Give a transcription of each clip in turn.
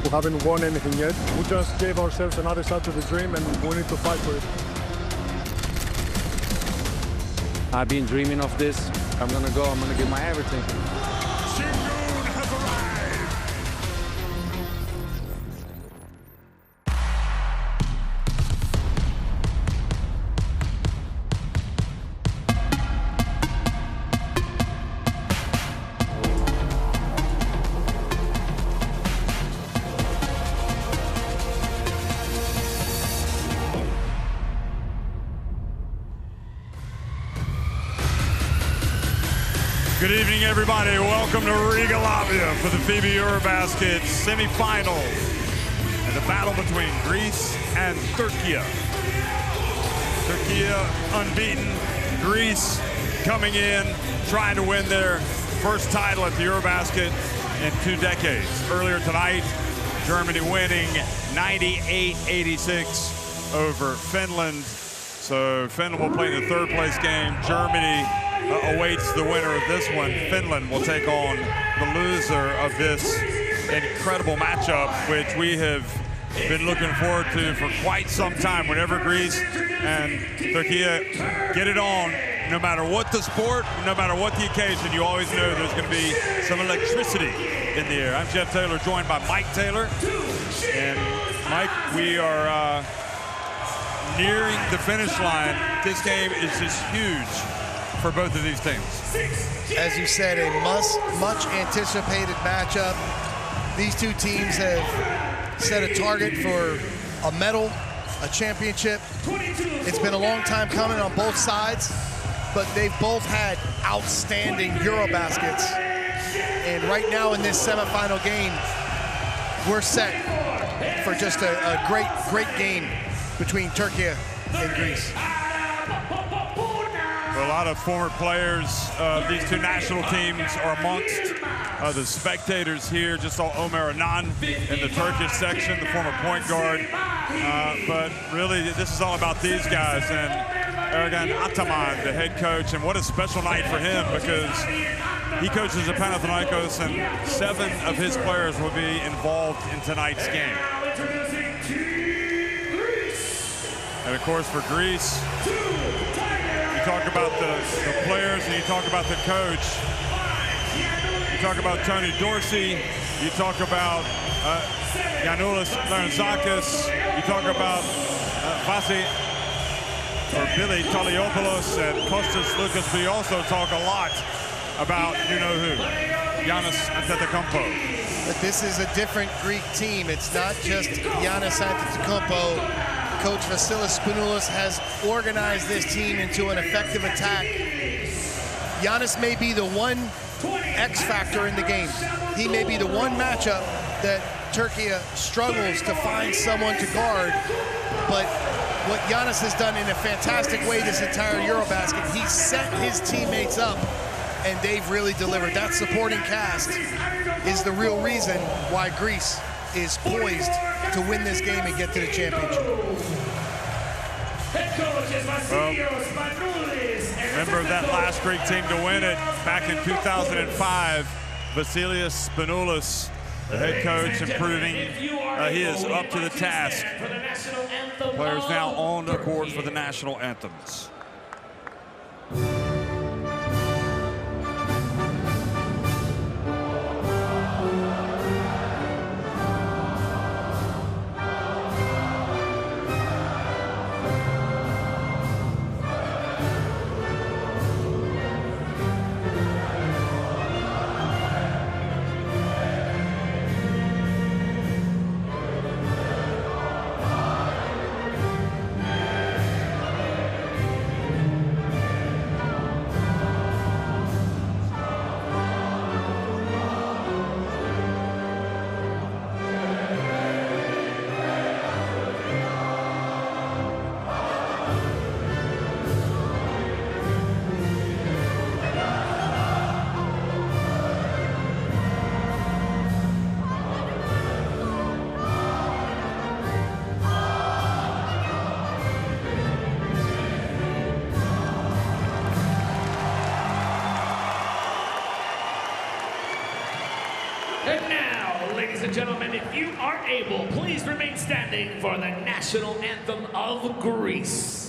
who haven't won anything yet. We just gave ourselves another shot to the dream, and we need to fight for it. I've been dreaming of this. I'm gonna go, I'm gonna give my everything. Good evening, everybody. Welcome to Riga, Latvia for the FIBA EuroBasket semifinals and the battle between Greece and Türkiye. Türkiye unbeaten, Greece coming in, trying to win their first title at the EuroBasket in 2 decades. Earlier tonight, Germany winning 98-86 over Finland. So Finland will play in the 3rd place game. Germany awaits the winner of this one. Finland will take on the loser of this incredible matchup, which we have been looking forward to for quite some time. Whenever Greece and Türkiye get it on, no matter what the sport, no matter what the occasion, you always know there's going to be some electricity in the air. I'm Jeff Taylor, joined by Mike Taylor. And Mike, we are nearing the finish line. This game is just huge for both of these teams. As you said, a much anticipated matchup. These two teams have set a target for a medal, a championship. It's been a long time coming on both sides, but they've both had outstanding EuroBaskets. And right now in this semifinal game, we're set for just a great game between Türkiye and Greece. A lot of former players of these two national teams are amongst the spectators here. Just saw Ömer Anan in the Turkish section, the former point guard. But really, this is all about these guys and Ergan Ataman, the head coach. And what a special night for him, because he coaches the Panathinaikos, and 7 of his players will be involved in tonight's game. And of course, for Greece, you talk about the players and you talk about the coach. You talk about Tony Dorsey. You talk about Yanoulis Larentzakis. You talk about Billy Toliopoulos and Kostas Lukas. But you also talk a lot about you-know-who, Giannis Antetokounmpo. But this is a different Greek team. It's not just Giannis Antetokounmpo. Coach Vasilis Spanoulis has organized this team into an effective attack. Giannis may be the one X factor in the game. He may be the one matchup that Türkiye struggles to find someone to guard. But what Giannis has done in a fantastic way this entire EuroBasket, he's set his teammates up, and they've really delivered. That supporting cast is the real reason why Greece is poised to win this game and get to the championship. Well, member of that last Greek team to win it back in 2005, Vasilis Spanoulis, the head coach, improving. He is up to the task. Players now on the court for the national anthems. ladies and gentlemen, if you are able, please remain standing for the national anthem of Greece.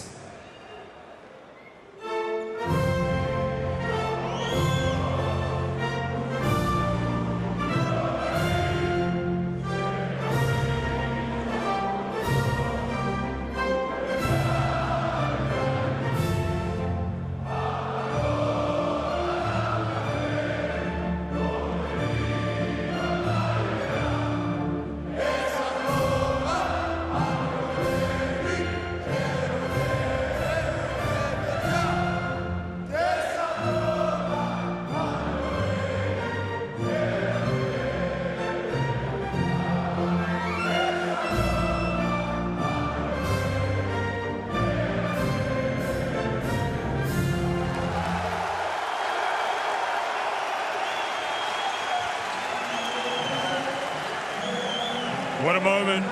What a moment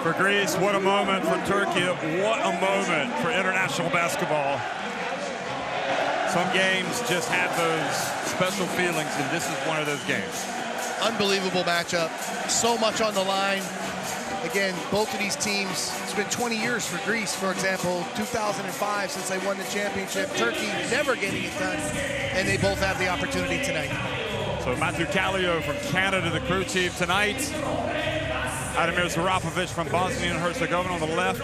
for Greece. What a moment for Turkey. What a moment for international basketball. Some games just have those special feelings, and this is one of those games. Unbelievable matchup. So much on the line. Again, both of these teams, it's been 20 years for Greece, for example, 2005 since they won the championship. Turkey never getting it done, and they both have the opportunity tonight. So Matthew Kallio from Canada, the crew chief tonight. Ademir Zarapovic from Bosnia and Herzegovina on the left,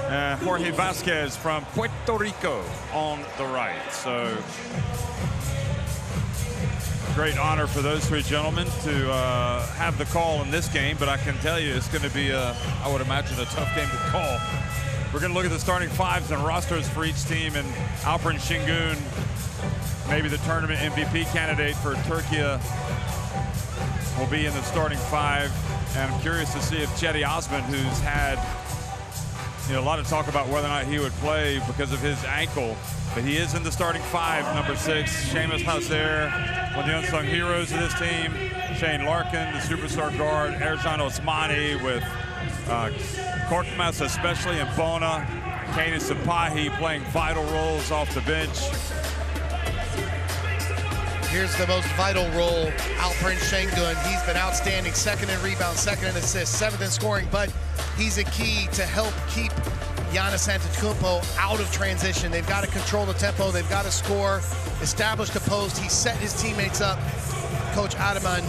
and Jorge Vasquez from Puerto Rico on the right. So great honor for those three gentlemen to have the call in this game, but I can tell you it's going to be, I would imagine, a tough game to call. We're going to look at the starting fives and rosters for each team, and Alperen Şengün, maybe the tournament MVP candidate for Turkey, will be in the starting five. And I'm curious to see if Cedi Osman, who's had a lot of talk about whether or not he would play because of his ankle, but he is in the starting five. Number 6, Seamus Hazer, one of the unsung heroes of this team. Shane Larkin, the superstar guard. Ercan Osmani with Korkmaz especially, and Bona. Kane Sapahi playing vital roles off the bench. Here's the most vital role, Alperen Şengün. He's been outstanding, 2nd in rebounds, 2nd in assists, 7th in scoring, but he's a key to help keep Giannis Antetokounmpo out of transition. They've got to control the tempo, they've got to score, establish the post. He set his teammates up. Coach Ataman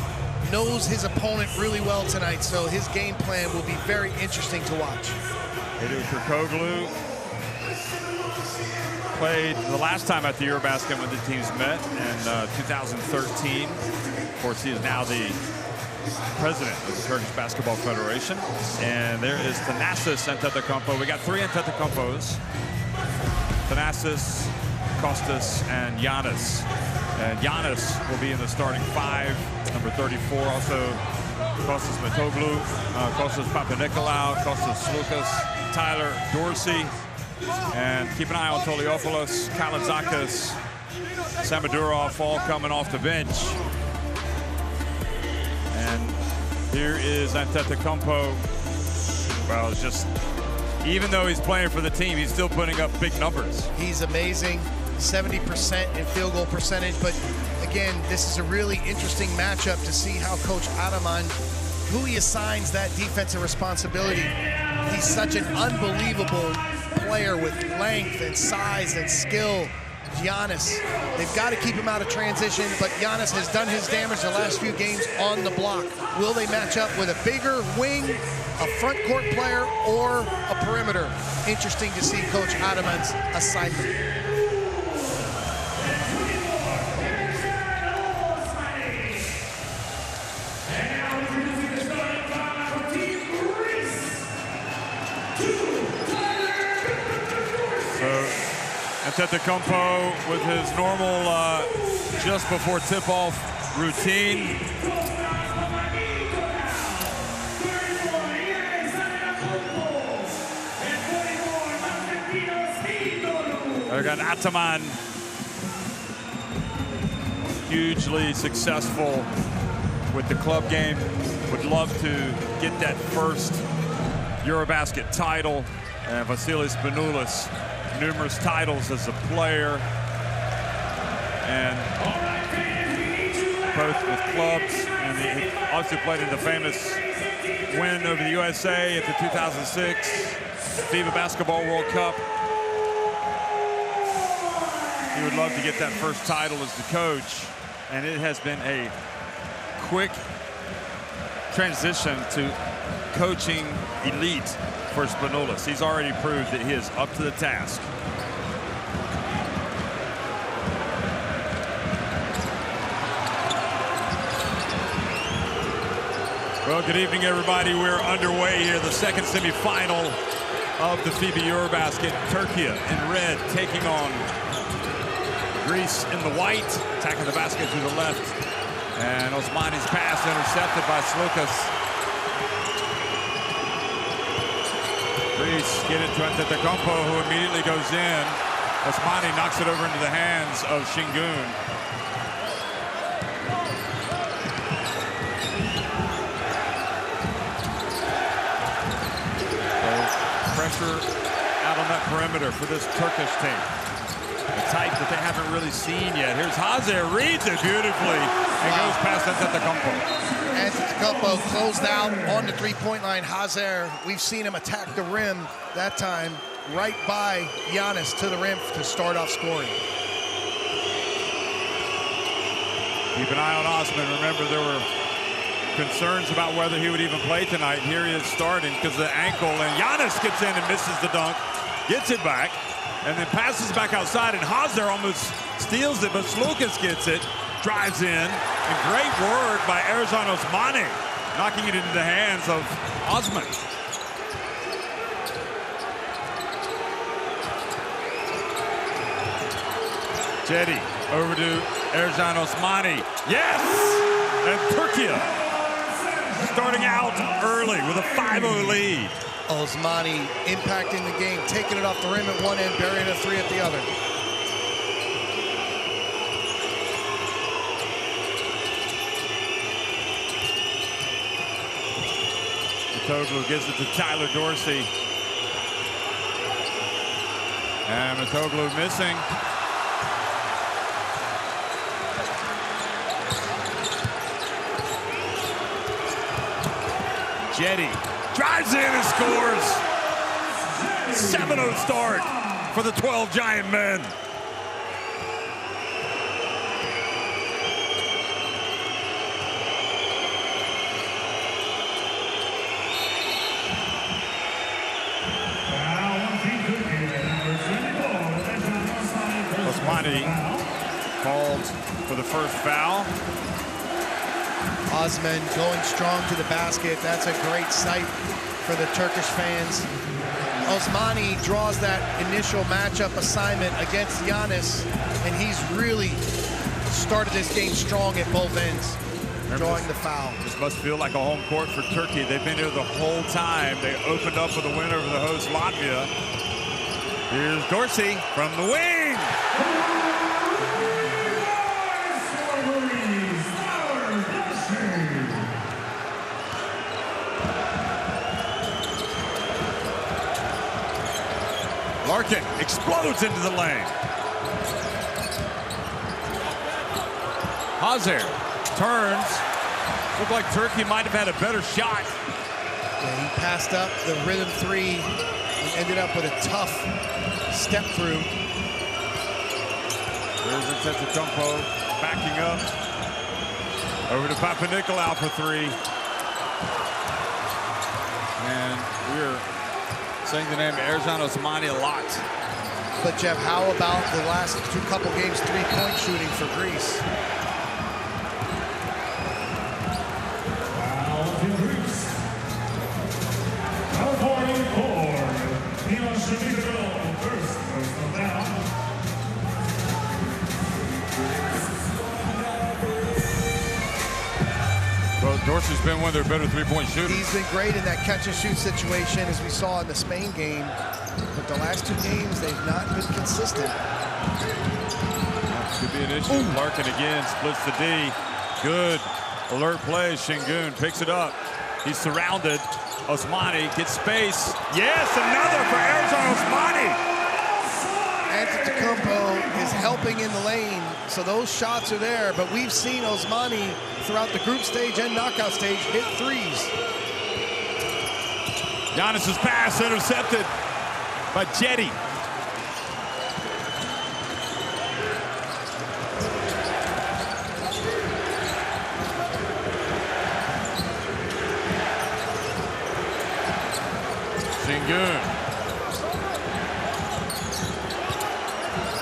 knows his opponent really well tonight, so his game plan will be very interesting to watch. Edu Turkoglu played the last time at the EuroBasket when the teams met in 2013. Of course, he is now the president of the Turkish Basketball Federation. And there is Thanasis Antetokounmpo. We got 3 Antetokounmpos. Thanasis, Kostas, and Giannis. And Giannis will be in the starting 5. Number 34, also Kostas Metoglu, Kostas Papanikolaou, Kostas Sloukas, Tyler Dorsey. And keep an eye on Toliopoulos, Kalazakis, Samadurov, all coming off the bench. And here is Antetokounmpo. Well, it's just, even though he's playing for the team, he's still putting up big numbers. He's amazing, 70% in field goal percentage. But again, this is a really interesting matchup to see how Coach Ataman, who he assigns that defensive responsibility. He's such an unbelievable player with length and size and skill. Giannis, they've got to keep him out of transition, but Giannis has done his damage the last few games on the block. Will they match up with a bigger wing, a front court player, or a perimeter? Interesting to see Coach Ataman's assignment. Antetokounmpo with his normal just before tip-off routine. We got Ataman, hugely successful with the club game. Would love to get that first EuroBasket title. And Vasilis Spanoulis, numerous titles as a player. And both with clubs, and he also played in the famous win over the USA at the 2006 FIBA Basketball World Cup. He would love to get that first title as the coach, and it has been a quick transition to coaching elite for Spanoulis. He's already proved that he is up to the task. Well, good evening, everybody. We're underway here, the second semifinal of the FIBA EuroBasket. Türkiye in red taking on Greece in the white, attacking the basket to the left. And Osmani's pass intercepted by Slukas. Greece get it to Antetokounmpo, who immediately goes in. Osmani knocks it over into the hands of Şengün. Pressure out on that perimeter for this Turkish team. The type that they haven't really seen yet. Here's Hazer, reads it beautifully, and goes past Antetokounmpo. Antetokounmpo closed out on the three-point line. Hazer, we've seen him attack the rim that time, right by Giannis to the rim to start off scoring. Keep an eye on Osman. Remember, there were concerns about whether he would even play tonight. Here he is starting because of the ankle, and Giannis gets in and misses the dunk, gets it back, and then passes back outside, and Hazer almost steals it, but Slukas gets it, drives in, and great work by Ercan Osmani, knocking it into the hands of Osman. Cedi over to Ercan Osmani. Yes! And Türkiye starting out early with a 5-0 lead. Osmani impacting the game, taking it off the rim at one end, burying a three at the other. Matoglu gives it to Tyler Dorsey. And Matoglu missing. Cedi drives in and scores. 7-0 start for the 12 Giant men. Osmani called for the first foul. Osman going strong to the basket. That's a great sight for the Turkish fans. Osmani draws that initial matchup assignment against Giannis, and he's really started this game strong at both ends, drawing the foul. This must feel like a home court for Turkey. They've been here the whole time. They opened up with a win over the host Latvia. Here's Dorsey from the wing. Larkin explodes into the lane. Hazer turns. Looked like Turkey might have had a better shot. Yeah, he passed up the rhythm three and ended up with a tough step through. There's Antetokounmpo backing up. Over to Papanikolaou for three. And we're saying the name Ercan Osmani a lot. But Jeff, how about the last couple games three-point shooting for Greece? Well, Dorsey's been one of their better three-point shooters. He's been great in that catch-and-shoot situation, as we saw in the Spain game. But the last two games, they've not been consistent. Could be an issue. Larkin again splits the D. Good alert play. Şengün picks it up. He's surrounded. Osmani gets space. Yes, another for Ercan Osmani. Antetokounmpo is helping in the lane, so those shots are there, but we've seen Osmani throughout the group stage and knockout stage hit threes. Giannis's pass intercepted by Jetty. Şengün.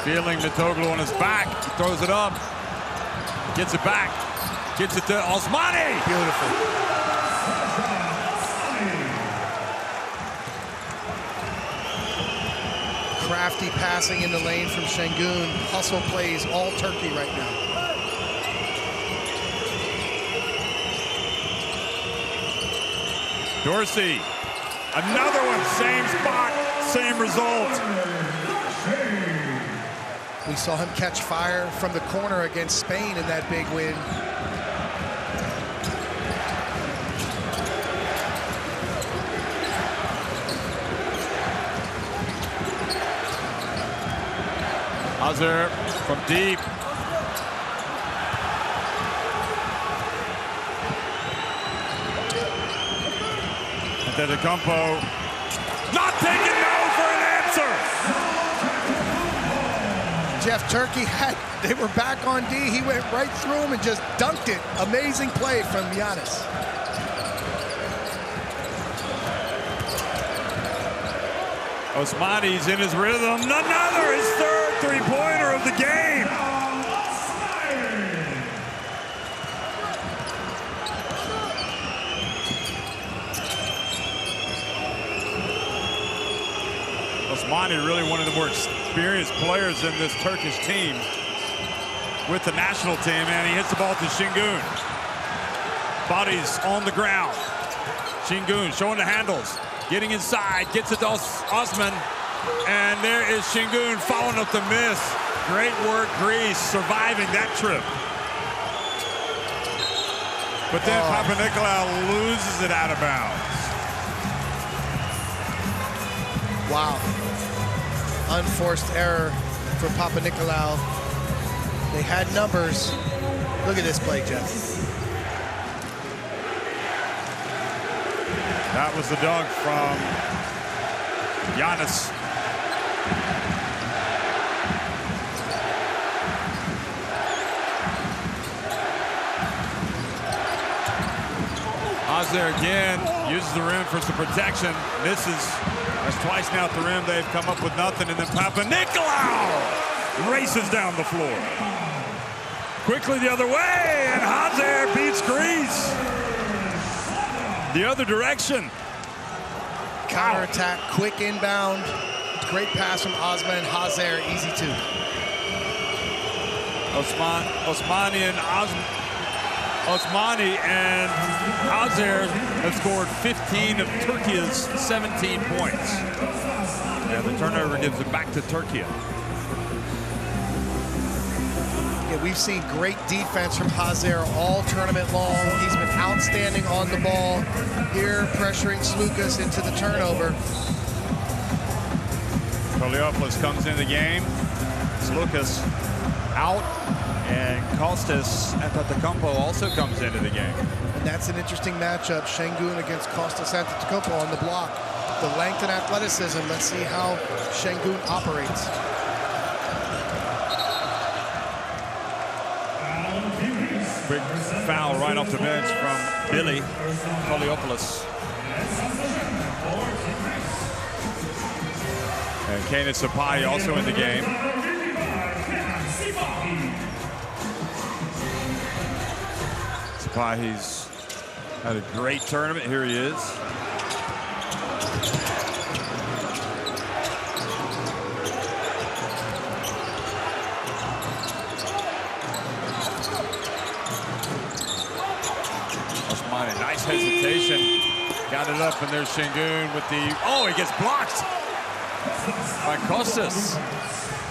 Feeling Mitoglu on his back. He throws it up. Gets it back. Gets it to Osmani. Beautiful. Crafty passing in the lane from Şengün. Hustle plays all Turkey right now. Dorsey. Another one. Same spot. Same result. We saw him catch fire from the corner against Spain in that big win. Hazard from deep. Antetokounmpo not taking no for an answer. Jeff, Turkey they were back on D. He went right through him and just dunked it. Amazing play from Giannis. Osmani's in his rhythm. Another, his third three-pointer of the game. Osmani really one of the more experienced players in this Turkish team with the national team, and he hits the ball to Şengün. Bodies on the ground. Şengün showing the handles, getting inside, gets it to Osman, and there is Şengün following up the miss. Great work, Greece, surviving that trip. But then Papanikolaou loses it out of bounds. Wow. Unforced error for Papanikolaou. They had numbers. Look at this play, Jeff. That was the dunk from Giannis. Hazard again uses the rim for some protection, misses. That's twice now at the rim. They've come up with nothing, and then Papanikolaou races down the floor. Quickly the other way, and Hazard beats Greece. The other direction. Counterattack, quick inbound. Great pass from Osman. Hazard, easy two. Osmani and Hazard have scored 15 of Turkey's 17 points. Yeah, the turnover gives it back to Turkey. Yeah, we've seen great defense from Hazard all tournament long. He's been outstanding on the ball. Here, pressuring Sloukas into the turnover. Poliopoulos comes into the game. Sloukas out. And Kostas Antetokounmpo also comes into the game. And that's an interesting matchup. Şengün against Kostas Antetokounmpo on the block. The length and athleticism. Let's see how Şengün operates. Big foul right off the bench from Billy Poliopoulos. And Kenan Sapai also in the game. He's had a great tournament. Here he is. Osmani, nice hesitation. Got it up, and there's Şengün with the... Oh, he gets blocked by Kostas,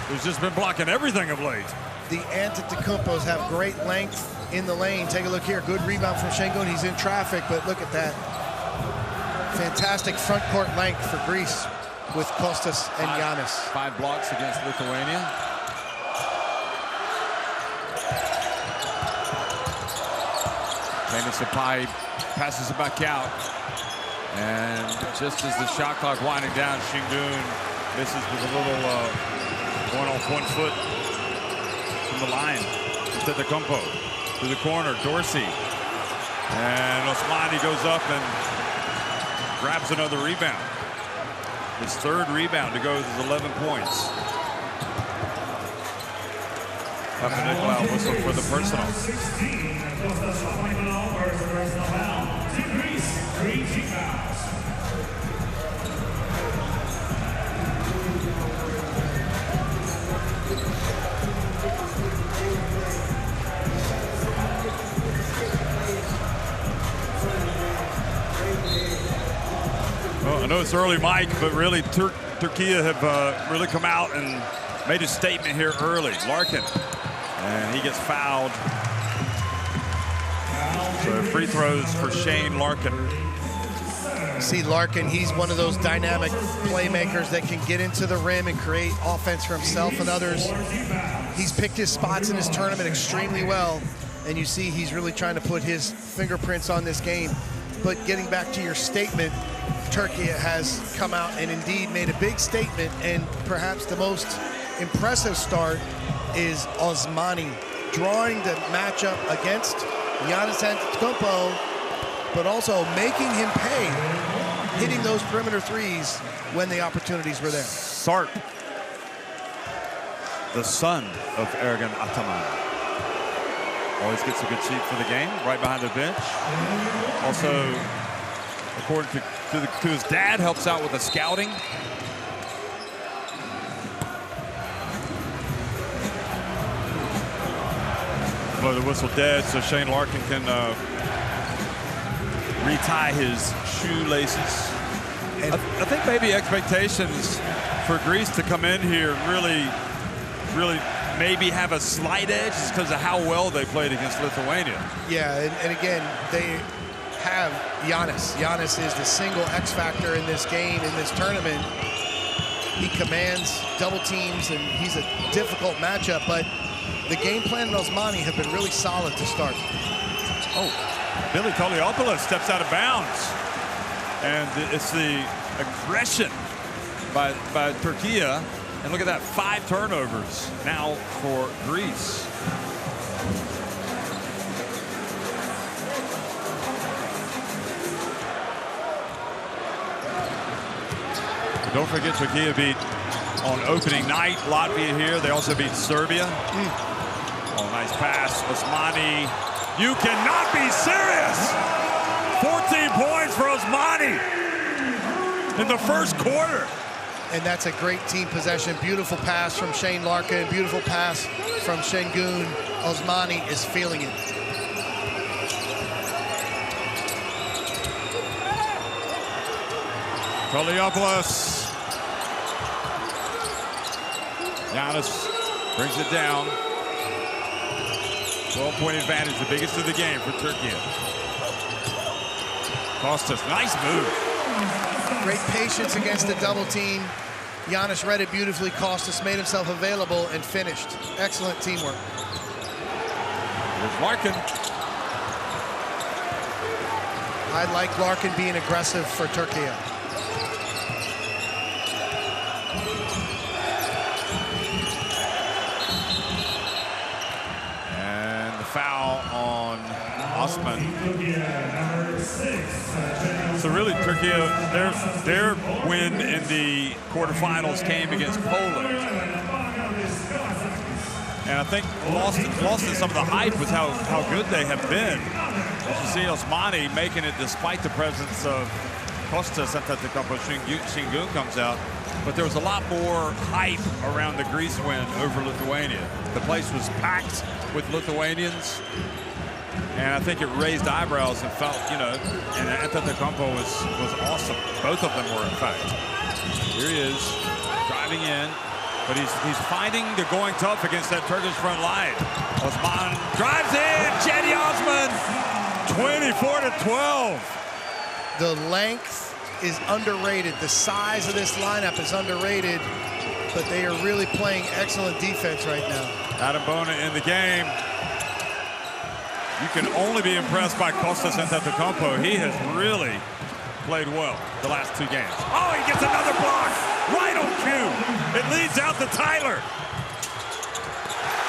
who's just been blocking everything of late. The Antetokounmpos have great length in the lane. Take a look here. Good rebound from Şengün. He's in traffic, but look at that. Fantastic front court length for Greece. with Kostas and Giannis. 5 blocks against Lithuania. Sapai passes it back out. And just as the shot clock winding down, Şengün misses with a little one off 1 foot from the line. Antetokounmpo to the corner, Dorsey. And Osmani goes up and grabs another rebound. His 3rd rebound to go with his 11 points. Papanikolaou whistle for the personal. Well, I know it's early, Mike, but really Türkiye have really come out and made a statement here early. Larkin, and he gets fouled. So free throws for Shane Larkin. You see Larkin, he's one of those dynamic playmakers that can get into the rim and create offense for himself and others. He's picked his spots in this tournament extremely well, and you see he's really trying to put his fingerprints on this game. But getting back to your statement, Türkiye has come out and indeed made a big statement, and perhaps the most impressive start is Osmani drawing the matchup against Giannis Antetokounmpo, but also making him pay, hitting those perimeter threes when the opportunities were there. Sarp, the son of Ergin Ataman, always gets a good seat for the game, right behind the bench. Also, according to his dad, helps out with the scouting. Blow the whistle dead so Shane Larkin can retie his shoelaces. And I think maybe expectations for Greece to come in here really maybe have a slight edge because of how well they played against Lithuania. Yeah, and again, they have Giannis. Giannis is the single X factor in this game, in this tournament. He commands double teams, and he's a difficult matchup, but the game plan and Osmani have been really solid to start. Oh, Billy Toliopoulos steps out of bounds. And it's the aggression by Türkiye. And look at that, 5 turnovers now for Greece. But don't forget, Türkiye beat on opening night Latvia here. They also beat Serbia. Oh, nice pass, Osmani. You cannot be serious. 14 points for Osmani in the first quarter. And that's a great team possession. Beautiful pass from Shane Larkin. Beautiful pass from Şengün. Osmani is feeling it. Toliopoulos. Giannis brings it down. 12-point advantage, the biggest of the game for Türkiye. Kostas, nice move. Great patience against the double team. Giannis read it beautifully. Kostas made himself available and finished. Excellent teamwork. Here's Larkin. I like Larkin being aggressive for Türkiye. And the foul on Osman. So really, Türkiye, their win in the quarterfinals came against Poland. And I think lost in some of the hype with how good they have been. As you see Osmani making it despite the presence of Kostas Antetokounmpo. Şengün comes out. But there was a lot more hype around the Greece win over Lithuania. The place was packed with Lithuanians. And I think it raised eyebrows and felt, you know, and Antetokounmpo was awesome. Both of them were, in fact. Here he is, driving in, but he's finding the going tough against that Turkish front line. Osman drives in, Cedi Osman, 24-12. The length is underrated. The size of this lineup is underrated, but they are really playing excellent defense right now. Adam Bona in the game. You can only be impressed by Kostas Antetokounmpo. He has really played well the last 2 games. Oh, he gets another block right on cue. It leads out to Tyler.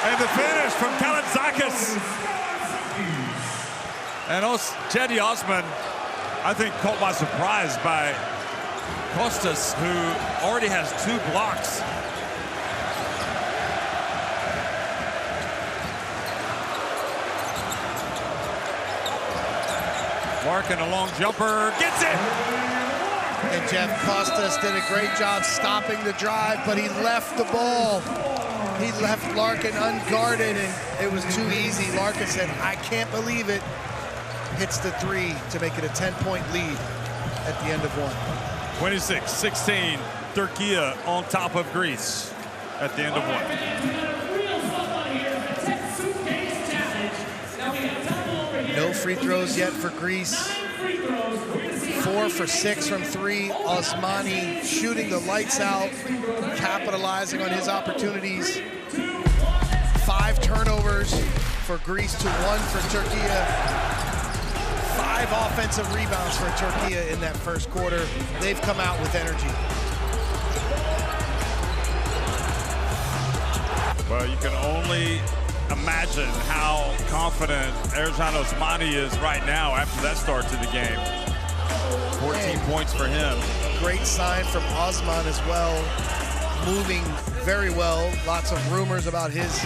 And the finish from Kalaitzakis. And Cedi Osman, I think, caught by surprise by Kostas, who already has 2 blocks. Larkin, a long jumper, gets it! And Jeff, Kostas did a great job stopping the drive, but he left the ball. He left Larkin unguarded, and it was too easy. Larkin said, I can't believe it. Hits the 3 to make it a 10-point lead at the end of 1. 26-16, Türkiye on top of Greece at the end of 1. No free throws yet for Greece. 4 for 6 from 3. Osmani shooting the lights out, capitalizing on his opportunities. 5 turnovers for Greece to 1 for Türkiye. 5 offensive rebounds for Türkiye in that first quarter. They've come out with energy. Well, you can only imagine how confident Ercan Osmani is right now after that start to the game. 14 points for him. Great sign from Osman as well. Moving very well. Lots of rumors about his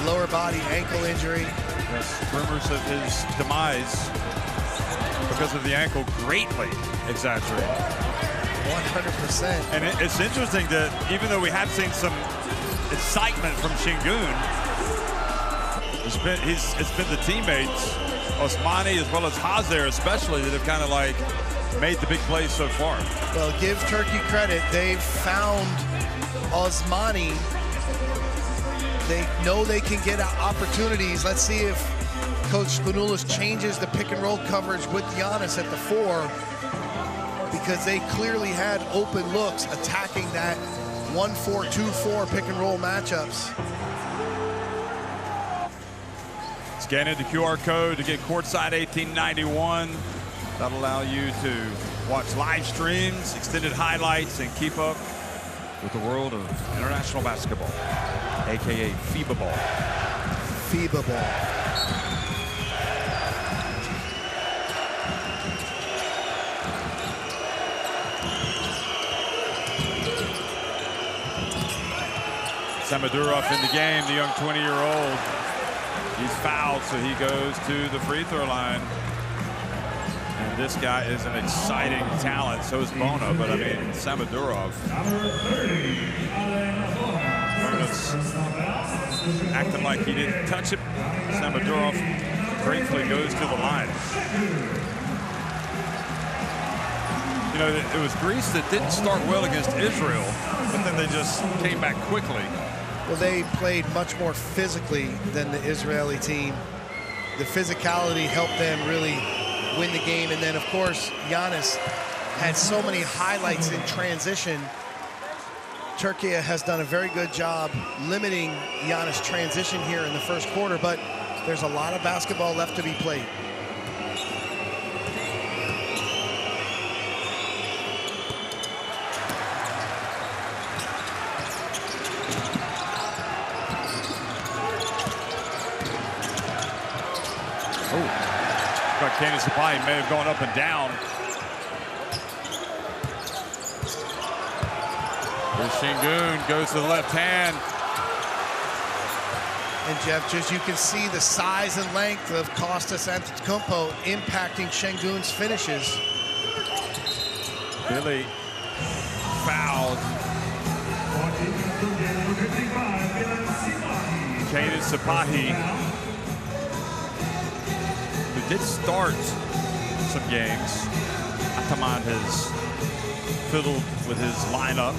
lower body ankle injury. Yes, rumors of his demise because of the ankle greatly exaggerated. 100%. And it's interesting that even though we have seen some excitement from Şengün, it's been the teammates, Osmani as well as Hazer especially, that have kind of like made the big plays so far. Well, give Turkey credit. They've found Osmani. They know they can get opportunities. Let's see if Coach Spanoulis changes the pick and roll coverage with Giannis at the 4, because they clearly had open looks attacking that 1-4-2-4 pick and roll matchups. Scanning the QR code to get Courtside 1891. That'll allow you to watch live streams, extended highlights, and keep up with the world of international basketball, aka FIBA ball. FIBA ball. Samadurov in the game, the young 20-year-old. He's fouled, so he goes to the free throw line. And this guy is an exciting talent. So is Bona, but I mean, Samadurov. Bona's acting like he didn't touch it. Samadurov gratefully goes to the line. You know, it was Greece that didn't start well against Israel, but then they just came back quickly. Well, they played much more physically than the Israeli team. The physicality helped them really win the game. And then, of course, Giannis had so many highlights in transition. Türkiye has done a very good job limiting Giannis' transition here in the first quarter, but there's a lot of basketball left to be played. Candace Sapai may have gone up and down. Here's Şengün, goes to the left hand. And Jeff, just you can see the size and length of Kostas Antetokounmpo impacting Şengün's finishes. Billy fouled. Candace Sapai, did start some games. Ataman has fiddled with his lineup.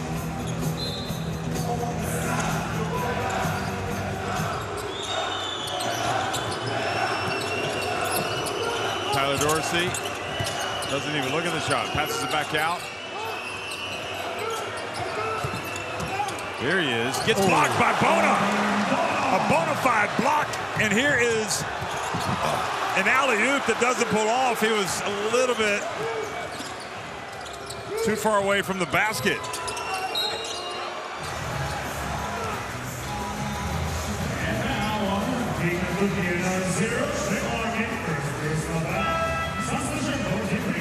Tyler Dorsey Doesn't even look at the shot. Passes it back out. Here he is. Gets blocked by Bona. A bona fide block. And here is an alley-oop that doesn't pull off. He was a little bit too far away from the basket.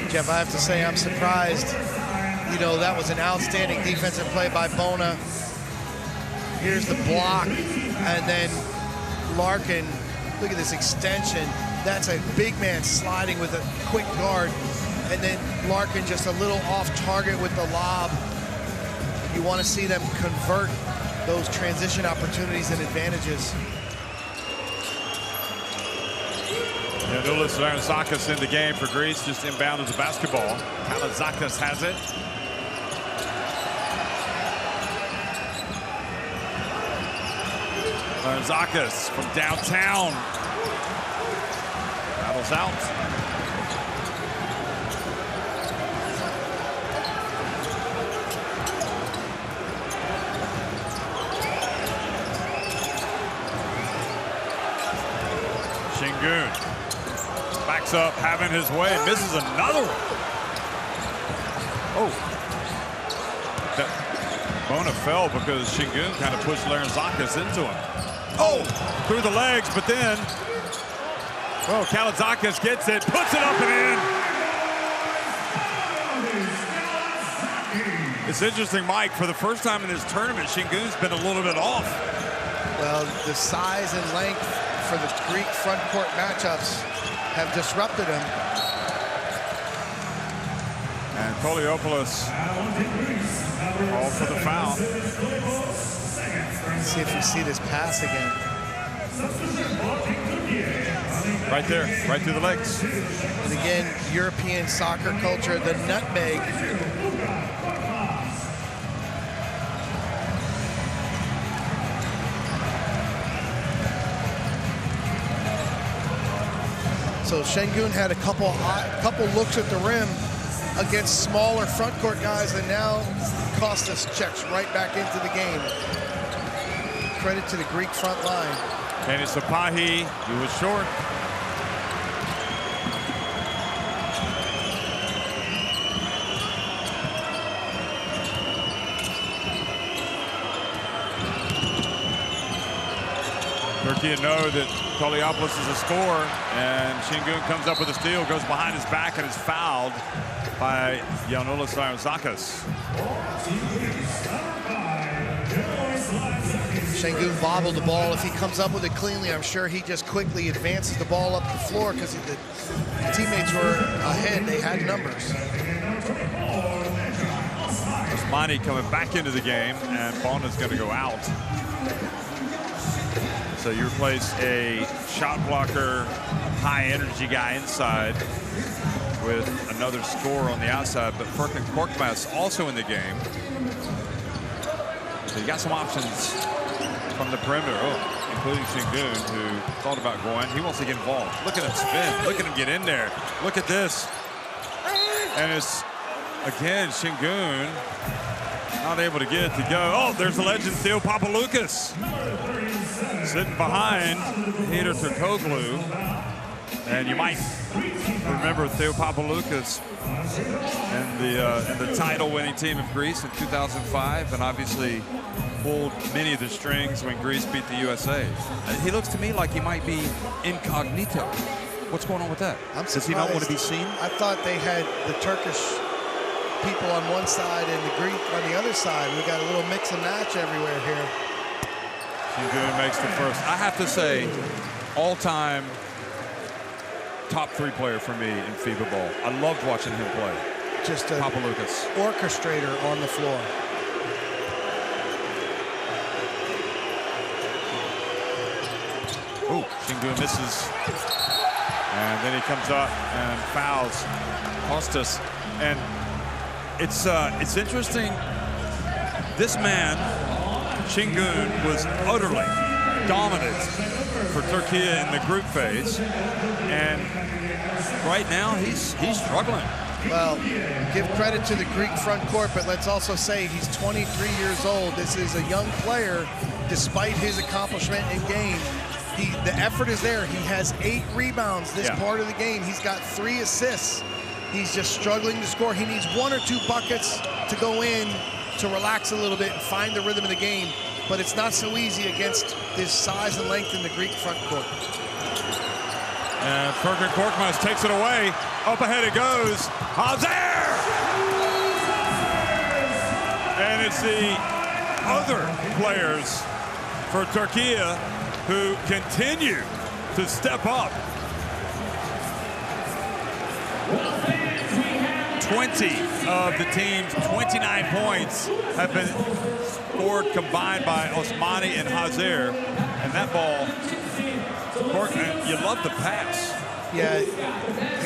Jeff, I have to say I'm surprised. You know, that was an outstanding defensive play by Bona. Here's the block, and then Larkin, look at this extension. That's a big man sliding with a quick guard, and then Larkin just a little off target with the lob. You want to see them convert those transition opportunities and advantages. Gianoulis Larentzakis in the game for Greece, just inbounded the basketball. Kalazakis has it. Larentzakis from downtown. Battles out. Şengün backs up, having his way, misses another one. Oh. Bona fell because Şengün kind of pushed Larentzakis into him. Oh, through the legs, but then, well, Kalazakis gets it, puts it up and in. It's interesting, Mike, for the first time in this tournament, Şengün's been a little bit off. Well, the size and length for the Greek front court matchups have disrupted him. And Koliopoulos called for the foul. Let's see if we see this pass again. Right there, right through the legs. And again, European soccer culture, the nutmeg. So Şengün had a couple looks at the rim against smaller front court guys, and now Kostas checks right back into the game. Credit to the Greek front line. Kenny Sapahi, he was short. Türkiye know that Koliopoulos is a scorer, and Şengün comes up with a steal, goes behind his back, and is fouled by Gianoulis Larentzakis. Şengün bobbled the ball. If he comes up with it cleanly, I'm sure he just quickly advances the ball up the floor because the teammates were ahead. They had numbers. Osmani coming back into the game, and Bona's going to go out. So you replace a shot blocker, high energy guy inside with another scorer on the outside, but Furkan Korkmaz also in the game. So you got some options from the perimeter, including Şengün, who thought about going. He wants to get involved. Look at him spin. Look at him get in there. Look at this. And it's, again, Şengün not able to get it to go. Oh, there's the legend, Theo Papaloukas, sitting behind Heater Turkoglu. And you might remember Theo Papaloukas and the title-winning team of Greece in 2005, and obviously pulled many of the strings when Greece beat the USA. He looks to me like he might be incognito. What's going on with that? Does he not want to be seen? I thought they had the Turkish people on one side and the Greek on the other side. We got a little mix and match everywhere here. Şengün makes the first. I have to say, all-time top 3 player for me in FIBA ball. I loved watching him play. Just a Papaloukas orchestrator on the floor. Oh, Şengün misses. And then he comes up and fouls Kostas. And it's interesting. This man, Şengün, was utterly dominant for Türkiye in the group phase. And right now he's struggling. Well, give credit to the Greek front court, but let's also say he's 23 years old. This is a young player, despite his accomplishment in game. The effort is there. He has 8 rebounds this part of the game. He's got 3 assists. He's just struggling to score. He needs 1 or 2 buckets to go in to relax a little bit and find the rhythm of the game. But it's not so easy against his size and length in the Greek front court. And Furkan Korkmaz takes it away. Up ahead it goes. Hazer! And it's the other players for Türkiye who continue to step up. 20 of the team's 29 points have been scored combined by Osmani and Hazer. And that ball, you love the pass. Yeah,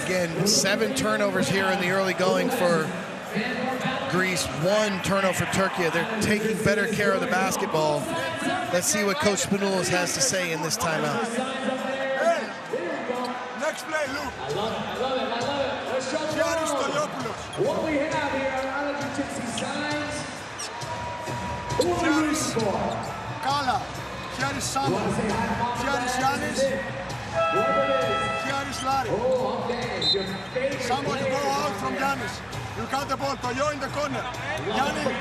again, 7 turnovers here in the early going for Greece, 1 turnover for Türkiye. They're taking better care of the basketball. Let's see what Coach Spanoulis has to say in this timeout. Hey, next play, Luke. I love it. Let's show what we have here on Allergy Gypsy signs. Who are we rooting for? Kala. Here is Samuel. Here is Giannis. Here is Larry. Oh, okay. Someone go out from Giannis. You got the ball. Toyo in the corner. Giannis,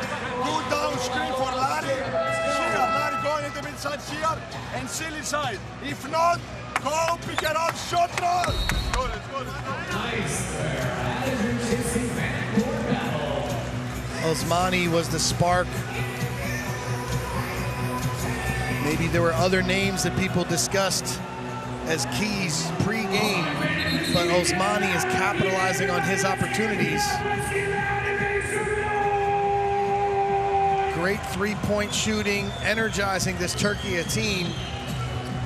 good down screen for Larry. Here, Larry going in the mid side here and Seal inside. If not, go pick it up, shot roll. Let's go. Nice. Allergy Gypsy backcourt battle. Osmani was the spark. Maybe there were other names that people discussed as keys pre-game, but Osmani is capitalizing on his opportunities. Great three-point shooting, energizing this Türkiye team,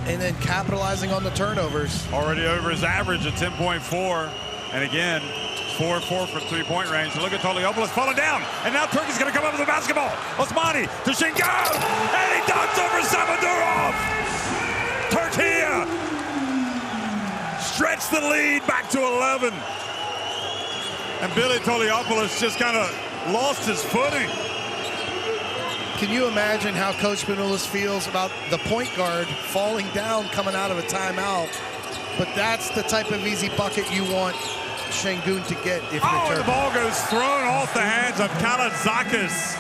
and then capitalizing on the turnovers. Already over his average at 10.4, and again, 4-4 for three-point range. And look at Toliopoulos falling down, and now Turkey's going to come up with the basketball. Osmani to Şengün, and he dunks over Samadurov. Türkiye stretch the lead back to 11. And Billy Toliopoulos just kind of lost his footing. Can you imagine how Coach Spanoulis feels about the point guard falling down coming out of a timeout? But that's the type of easy bucket you want Şengün to get if you're Turkey. The ball goes thrown off the hands of Kalaitzakis.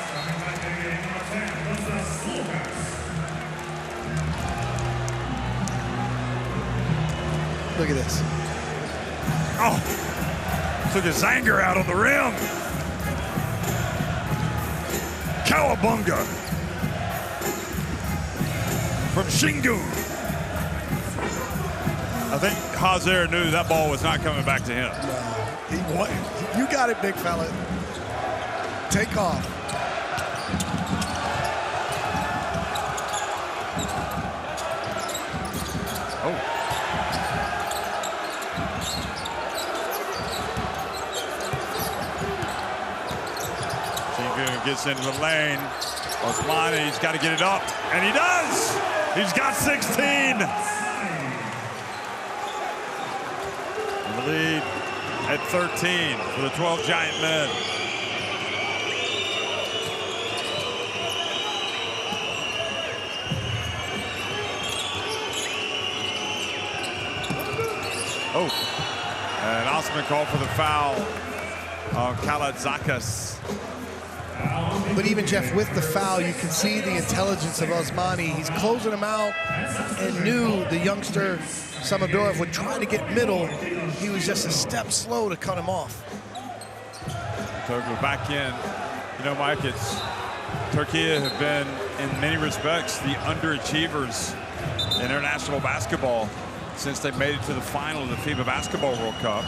Look at this. Oh, took his anger out on the rim. Cowabunga from Şengün. I think Hazer knew that ball was not coming back to him. No, you got it, big fella. Take off. Oh. Şengün gets into the lane. Osmani's got to get it up, and he does. He's got 16. Lead at 13 for the 12 Giant men. Oh, and Osman called for the foul on Kalaitzakis. But even, Jeff, with the foul, you can see the intelligence of Osmani. He's closing him out and knew the youngster Samadurov would try to get middle. He was just a step slow to cut him off. Turkey back in. You know, Mike, Türkiye have been, in many respects, the underachievers in international basketball since they made it to the final of the FIBA Basketball World Cup.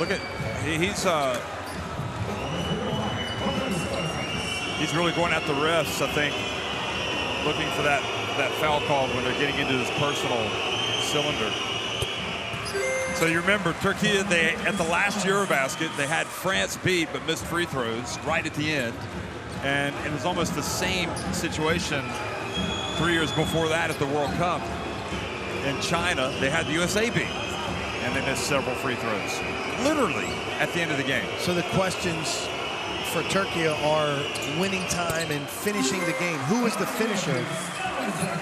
Look at, he's really going at the refs, I think, looking for that foul call when they're getting into his personal cylinder. So you remember, Türkiye, at the last EuroBasket, they had France beat but missed free throws right at the end. And it was almost the same situation 3 years before that at the World Cup. In China, they had the USA beat, and they missed several free throws. literally at the end of the game. So the questions for Türkiye are winning time and finishing the game. Who is the finisher?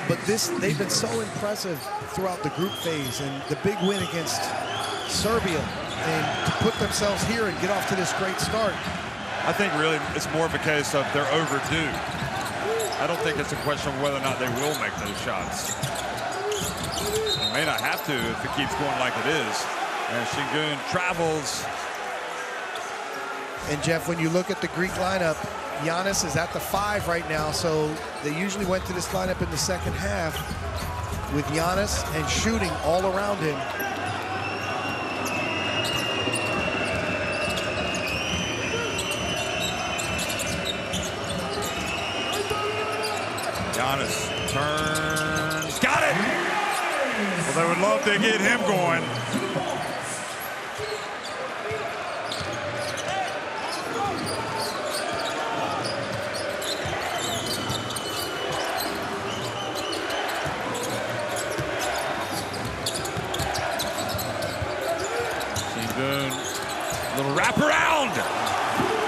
But they've been so impressive throughout the group phase, and the big win against Serbia, and to put themselves here and get off to this great start. I think really it's more of a case of they're overdue. I don't think it's a question of whether or not they will make those shots. They may not have to if it keeps going like it is. And Şengün travels. And Jeff, when you look at the Greek lineup, Giannis is at the 5 right now, so they usually went to this lineup in the second half with Giannis and shooting all around him. Giannis turns, got it! Well, they would love to get him going. Little wraparound.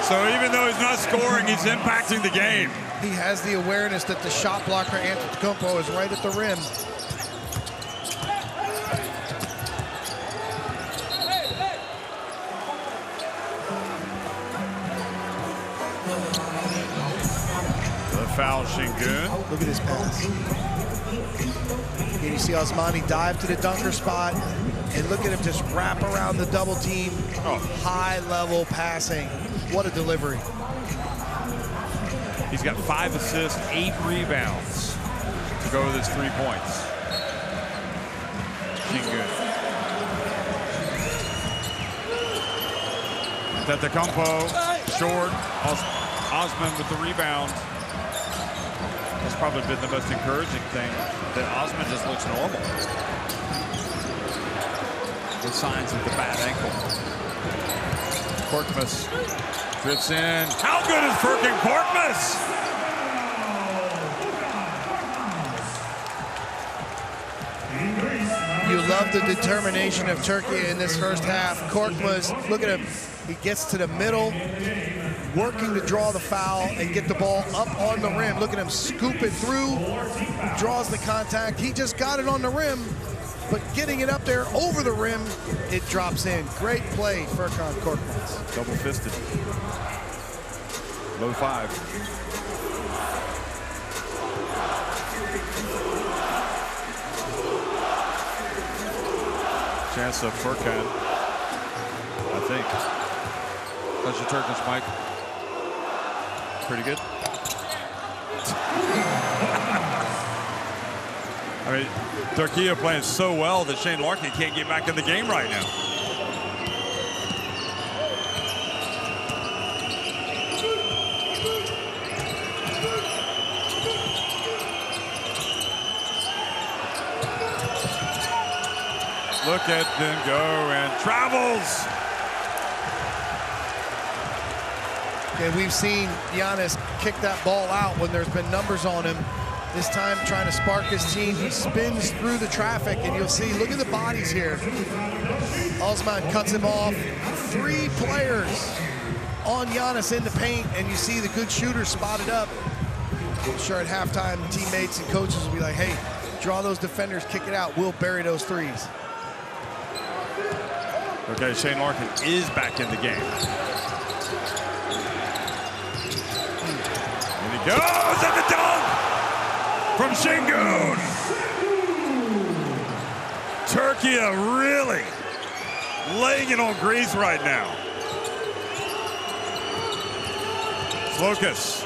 So even though he's not scoring, he's impacting the game. He has the awareness that the shot blocker, Antetokounmpo, is right at the rim. The foul, Şengün. Look at his pass. And you see Osmani dive to the dunker spot, and look at him just wrap around the double team. Oh. High level passing. What a delivery. He's got 5 assists, 8 rebounds to go with his 3 points. Şengün. Antetokounmpo, short. Osman with the rebound. That's probably been the most encouraging thing, that Osman just looks normal. With signs of the bad ankle. Korkmaz drifts in. How good is Furkan Korkmaz? You love the determination of Türkiye in this first half. Korkmaz, look at him. He gets to the middle, working to draw the foul and get the ball up on the rim. Look at him scoop it through, draws the contact. He just got it on the rim, but getting it up there over the rim, it drops in. Great play, Furkan Korkmaz. Double-fisted. Low 5. Chance of Furkan, I think. How's your Turkish, Mike? Pretty good. I mean, Türkiye playing so well that Shane Larkin can't get back in the game right now. Look at them go, and travels. Okay, we've seen Giannis kick that ball out when there's been numbers on him. This time trying to spark his team. He spins through the traffic, and you'll see, look at the bodies here. Osman cuts him off. 3 players on Giannis in the paint, and you see the good shooter spotted up. I'm sure at halftime, teammates and coaches will be like, hey, draw those defenders, kick it out. We'll bury those threes. Okay, Shane Larkin is back in the game. And he goes at the dunk from Şengün. Türkiye really laying it on Greece right now. Slokas.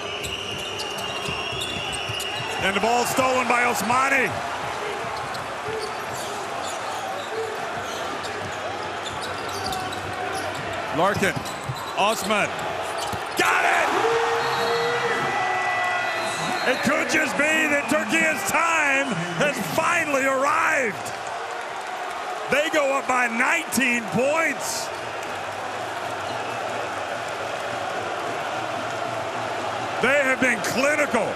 And the ball stolen by Osmani. Larkin, Osman, got it! It could just be that Türkiye's time has finally arrived. They go up by 19 points. They have been clinical.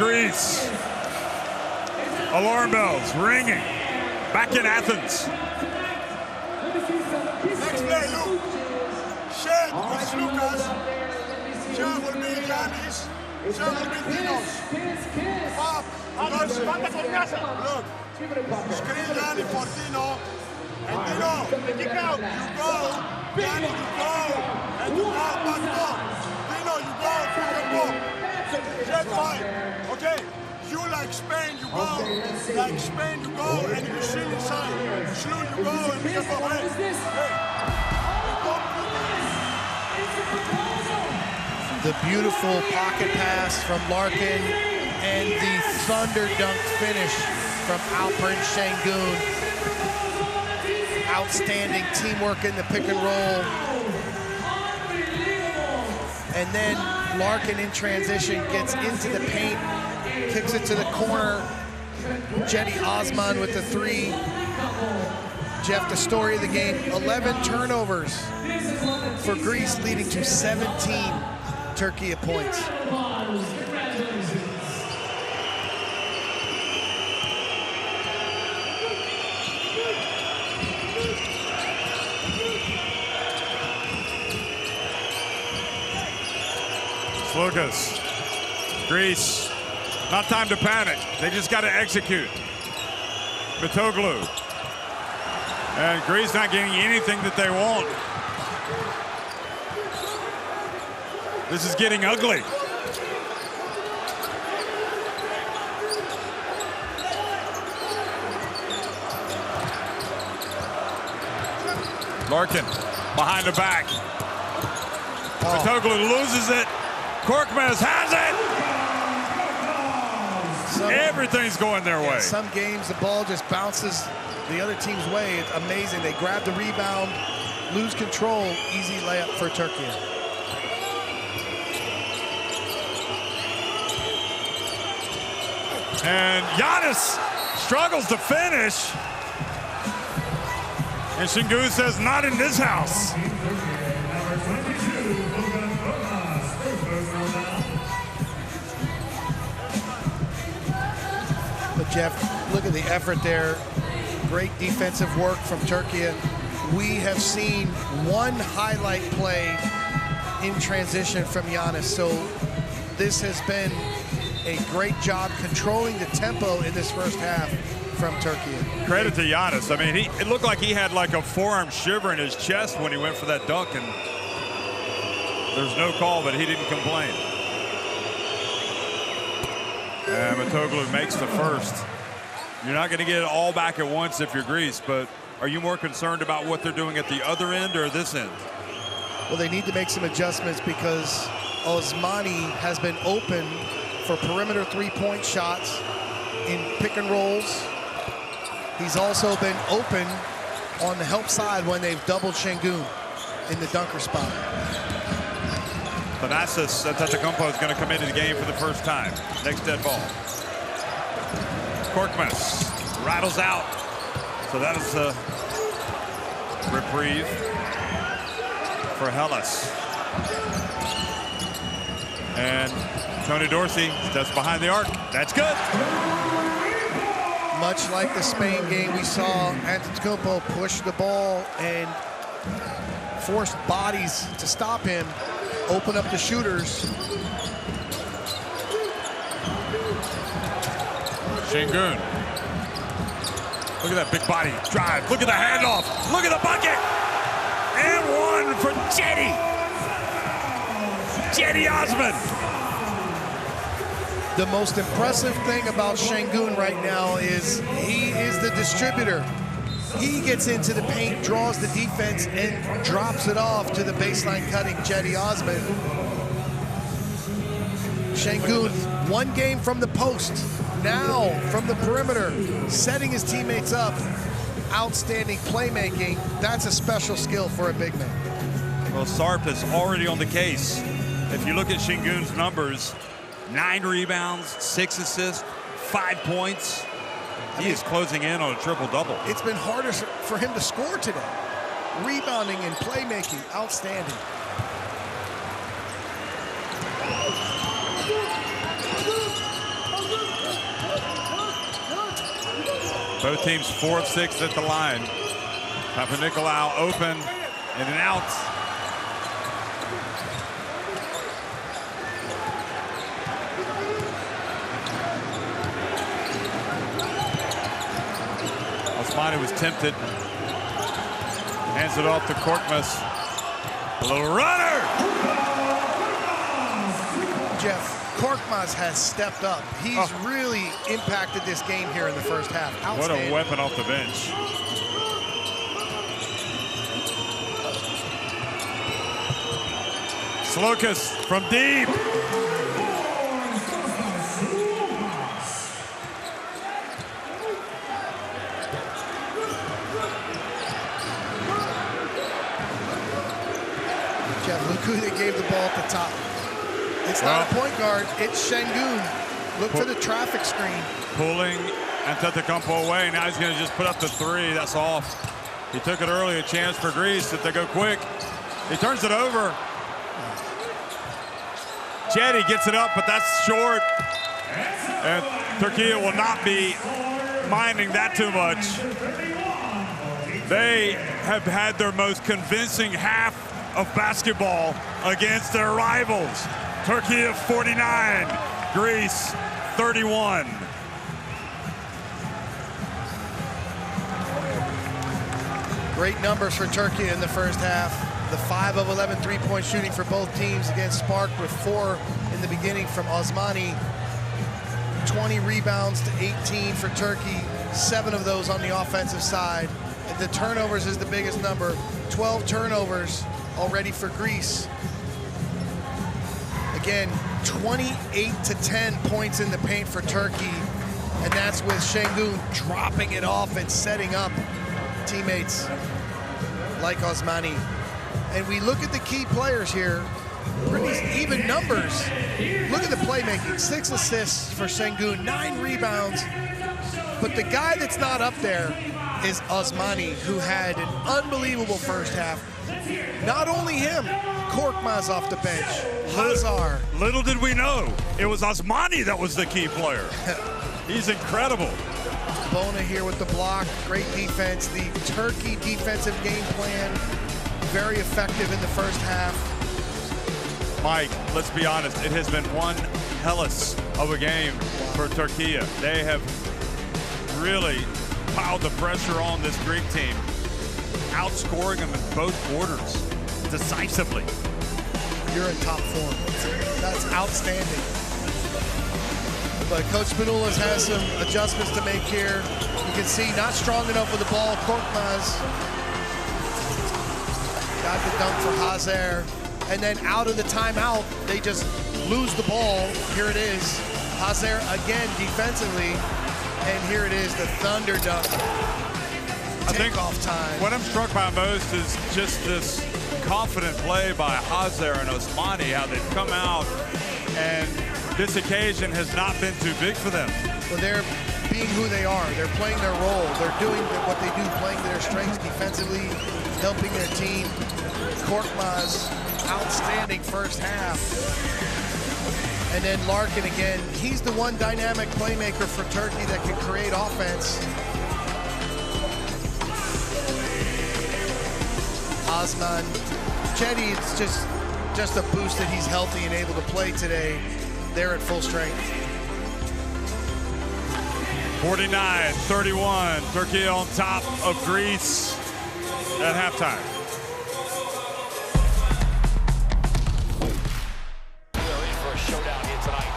Greece. Alarm bells ringing. Back in Athens. Next play, look. Shed with Lucas. Shed will be Giannis. Shed will be Dinos. Pop. Look. Screen Giannis for Dino. And Dino, you go. Giannis, you go. And you go back up. Dino, you go. Pick and pop. Shed fine. Okay. You like Spain, you go. Like Spain, you go. And you see inside. Slew, you go. And pick and pop. Hey. The beautiful pocket pass from Larkin and the thunder dunk finish from Alperen Şengün. Outstanding teamwork in the pick and roll. And then Larkin in transition gets into the paint, kicks it to the corner. Cedi Osman with the three. Jeff, the story of the game, 11 turnovers for Greece, leading to 17 Türkiye points. Lucas. Greece. Not time to panic. They just got to execute. Mitoglu. And Greece not getting anything that they want. This is getting ugly. Larkin behind the back. Mitoglu loses it. Korkmaz has it. Everything's going their way. Some games the ball just bounces the other team's way. It's amazing. They grab the rebound, lose control, easy layup for Türkiye. And Giannis struggles to finish. And Şengün says, not in this house. But Jeff, look at the effort there. Great defensive work from Türkiye. We have seen one highlight play in transition from Giannis. So this has been a great job controlling the tempo in this first half from Türkiye. Credit to Giannis. I mean, it looked like he had like a forearm shiver in his chest when he went for that dunk, and there's no call, but he didn't complain. And Mitoglu makes the first. You're not going to get it all back at once if you're Greece, but are you more concerned about what they're doing at the other end or this end? Well, they need to make some adjustments because Osmani has been open for perimeter three-point shots in pick and rolls. He's also been open on the help side when they've doubled Şengün in the dunker spot. Thanasis Antetokounmpo is going to come into the game for the first time. Next dead ball. Korkmaz rattles out. So that is a reprieve for Hellas. And Tony Dorsey steps behind the arc. That's good. Much like the Spain game, we saw Antetokounmpo push the ball and forced bodies to stop him, open up the shooters. Şengün. Look at that big body drive. Look at the handoff. Look at the bucket. And one for Cedi Osman. The most impressive thing about Şengün right now is he is the distributor. He gets into the paint, draws the defense, and drops it off to the baseline cutting Cedi Osman. Şengün, one game from the post, now from the perimeter, setting his teammates up. Outstanding playmaking. That's a special skill for a big man. Well, Sarp is already on the case. If you look at Şengün's numbers, 9 rebounds, 6 assists, 5 points. He is closing in on a triple-double. It's been harder for him to score today. Rebounding and playmaking, outstanding. Both teams 4 of 6 at the line. Papanikolaou open, in and out. Osmani was tempted. Hands it off to Korkmaz. A little runner. Jeff, Korkmaz has stepped up. He's really impacted this game here in the first half. What a weapon off the bench. Slokas from deep. Jeff, look who they gave the ball at the top. It's not a point guard, it's Şengün. Look for the traffic screen. Pulling Antetokounmpo away. Now he's going to just put up the 3. That's off. He took it early, a chance for Greece if they go quick. He turns it over. Chetty gets it up, but that's short. And Türkiye will not be minding that too much. They have had their most convincing half of basketball against their rivals. Türkiye 49, Greece 31. Great numbers for Türkiye in the first half. The 5 of 11 three-point shooting for both teams again sparked with 4 in the beginning from Osmani. 20 rebounds to 18 for Turkey, 7 of those on the offensive side. The turnovers is the biggest number, 12 turnovers already for Greece. Again, 28-10 points in the paint for Turkey, and that's with Şengün dropping it off and setting up teammates like Osmani. And we look at the key players here, pretty even numbers. Look at the playmaking, 6 assists for Şengün, 9 rebounds. But the guy that's not up there is Osmani, who had an unbelievable first half. Not only him, Korkmaz off the bench, Hazar. Little did we know, it was Osmani that was the key player. He's incredible. Bona here with the block, great defense. The Turkey defensive game plan, very effective in the first half. Mike, let's be honest, it has been one hellish of a game for Türkiye. They have really piled the pressure on this Greek team, outscoring them in both quarters decisively. You're in top form. That's outstanding. But Coach Spanoulis has some adjustments to make here. You can see not strong enough with the ball. Korkmaz got the dunk for Hazar. And then out of the timeout, they just lose the ball. Here it is. Hazar again defensively. And here it is, the Thunder dunk. Takeoff time. What I'm struck by most is just this confident play by Hazar and Osmani, how they've come out, and this occasion has not been too big for them. Well, they're being who they are. They're playing their role. They're doing what they do, playing their strengths defensively, helping their team. Korkmaz, outstanding first half. And then Larkin again. He's the one dynamic playmaker for Turkey that can create offense. Osman. Chetty, it's just a boost that he's healthy and able to play today. They're at full strength. 49-31, Türkiye on top of Greece at halftime. We're in for a showdown here tonight.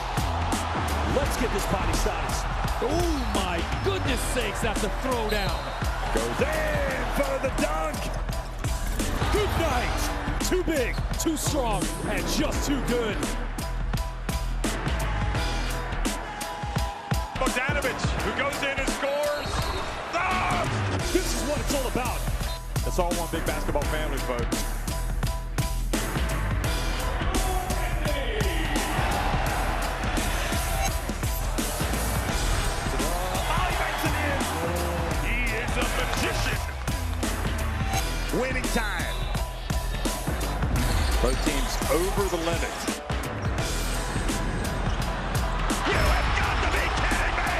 Let's get this party started. Oh my goodness sakes, that's a throwdown. Goes in for the dunk. Good night. Too big, too strong, and just too good. Bogdanovic, who goes in and scores. Ah! This is what it's all about. It's all one big basketball family, folks. He is a magician. Winning time. Both teams over the limit. You have got to be kidding me!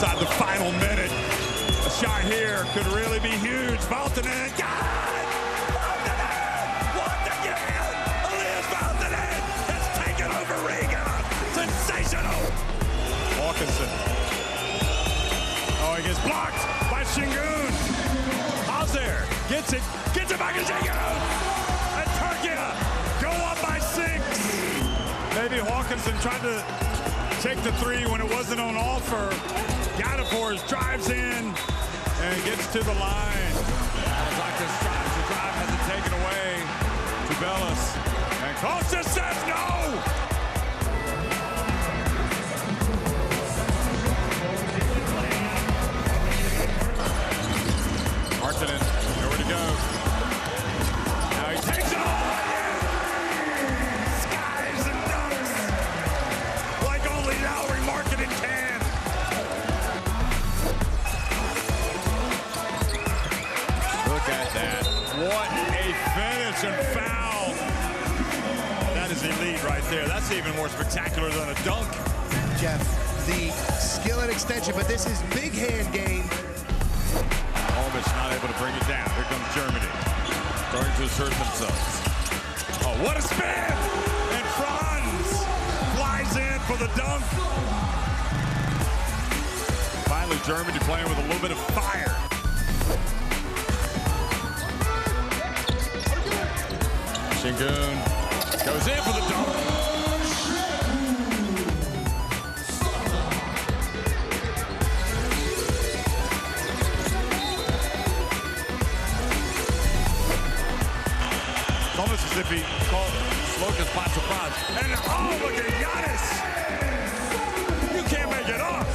inside the final minute. A shot here could really be huge. Valtonen, God! Valtonen! Once again, Elias Valtonen has taken over Riga. Sensational! Hawkinson. Oh, he gets blocked by Şengün. Hazer gets it back to Şengün. And Türkiye go up by 6. Maybe Hawkinson tried to take the 3 when it wasn't on offer. Gadefors drives in and gets to the line. Alexakis tries to drive, has it taken away to Bellis. And Kostas says no! Martinen, nowhere to go. Now he takes it all again. Skies and dunks. Like only Lowry Markkanen can. Look at that. What a finish and foul. That is elite right there. That's even more spectacular than a dunk. Jeff, the skill and extension, but this is big hand game. Almost not able to bring it down. Here comes Germany. Starting to assert themselves. Oh, what a spin! And Franz flies in for the dunk. Finally, Germany playing with a little bit of fire. Şengün goes in for the dunk. It's almost as if he called Slokas by surprise. And oh, look at Giannis! You can't make it up!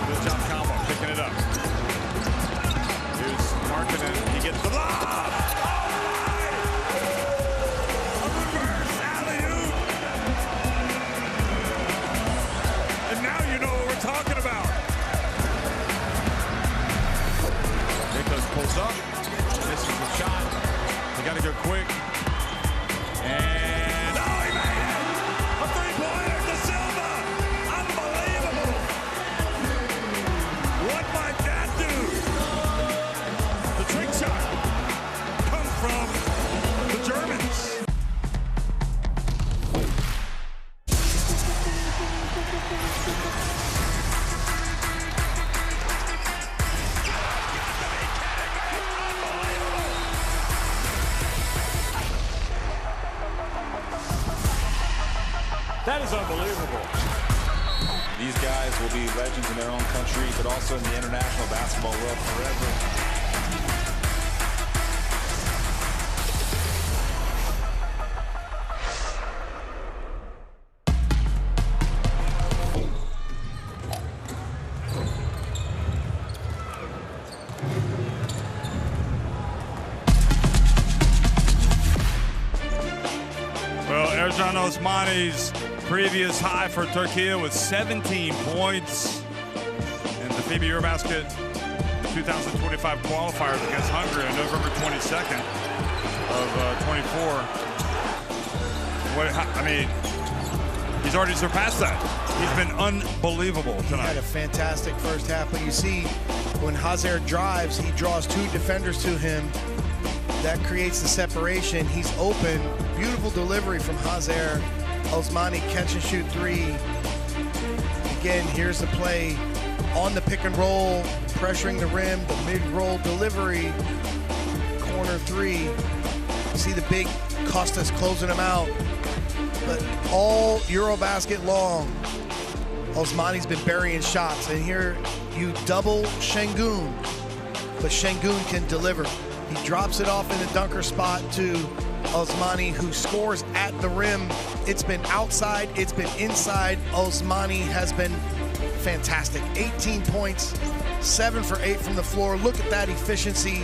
Good job, Combo, picking it up. Here's Markkanen. He gets the lob. Oh my! A reverse alley-oop. And now you know what we're talking about. Nicholas pulls up, misses the shot. They got to go quick. And oh, he made it! A three-pointer to Silva. Unbelievable. What might that do? The trick shot comes from the Germans. That is unbelievable. These guys will be legends in their own country, but also in the international basketball world forever. Well, Ercan Osmani's previous high for Türkiye was 17 points in the FIBA EuroBasket 2025 qualifiers against Hungary on November 22nd of 24. I mean, he's already surpassed that. He's been unbelievable He tonight. had a fantastic first half, but you see when Hazer drives, he draws 2 defenders to him. That creates the separation. He's open. Beautiful delivery from Hazer. Osmani catch and shoot 3. Again, here's the play on the pick and roll, pressuring the rim, the mid-roll delivery, corner 3. See the big Kostas closing him out. But all EuroBasket long, Osmani's been burying shots. And here you double Şengün, but Şengün can deliver. He drops it off in the dunker spot to Osmani, who scores at the rim. It's been outside, it's been inside. Osmani has been fantastic. 18 points, 7 for 8 from the floor. Look at that efficiency.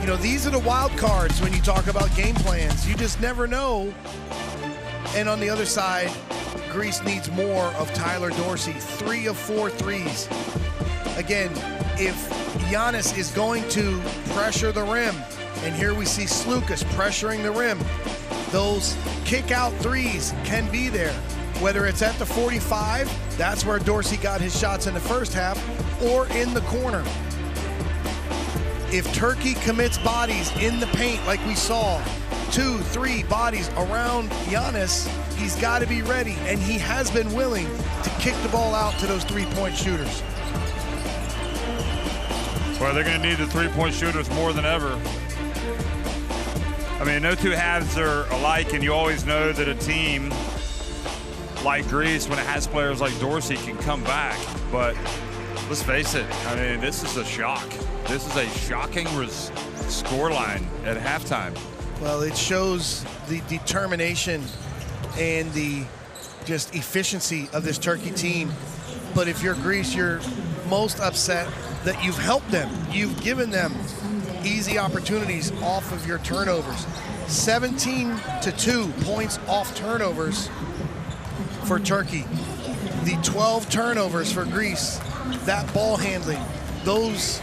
You know, these are the wild cards when you talk about game plans. You just never know. And on the other side, Greece needs more of Tyler Dorsey. 3 of 4 threes. Again, if Giannis is going to pressure the rim, and here we see Slukas pressuring the rim, those kick-out threes can be there. Whether it's at the 45, that's where Dorsey got his shots in the first half, or in the corner. If Turkey commits bodies in the paint like we saw, 2, 3 bodies around Giannis, he's got to be ready, and he has been willing to kick the ball out to those three-point shooters. Well, they're going to need the three-point shooters more than ever. I mean, no two halves are alike, and you always know that a team like Greece, when it has players like Dorsey, can come back. But let's face it, I mean, this is a shock. This is a shocking scoreline at halftime. Well, it shows the determination and the just efficiency of this Turkey team. But if you're Greece, you're most upset that you've helped them. You've given them easy opportunities off of your turnovers. 17-2 points off turnovers for Turkey. The 12 turnovers for Greece, that ball handling, those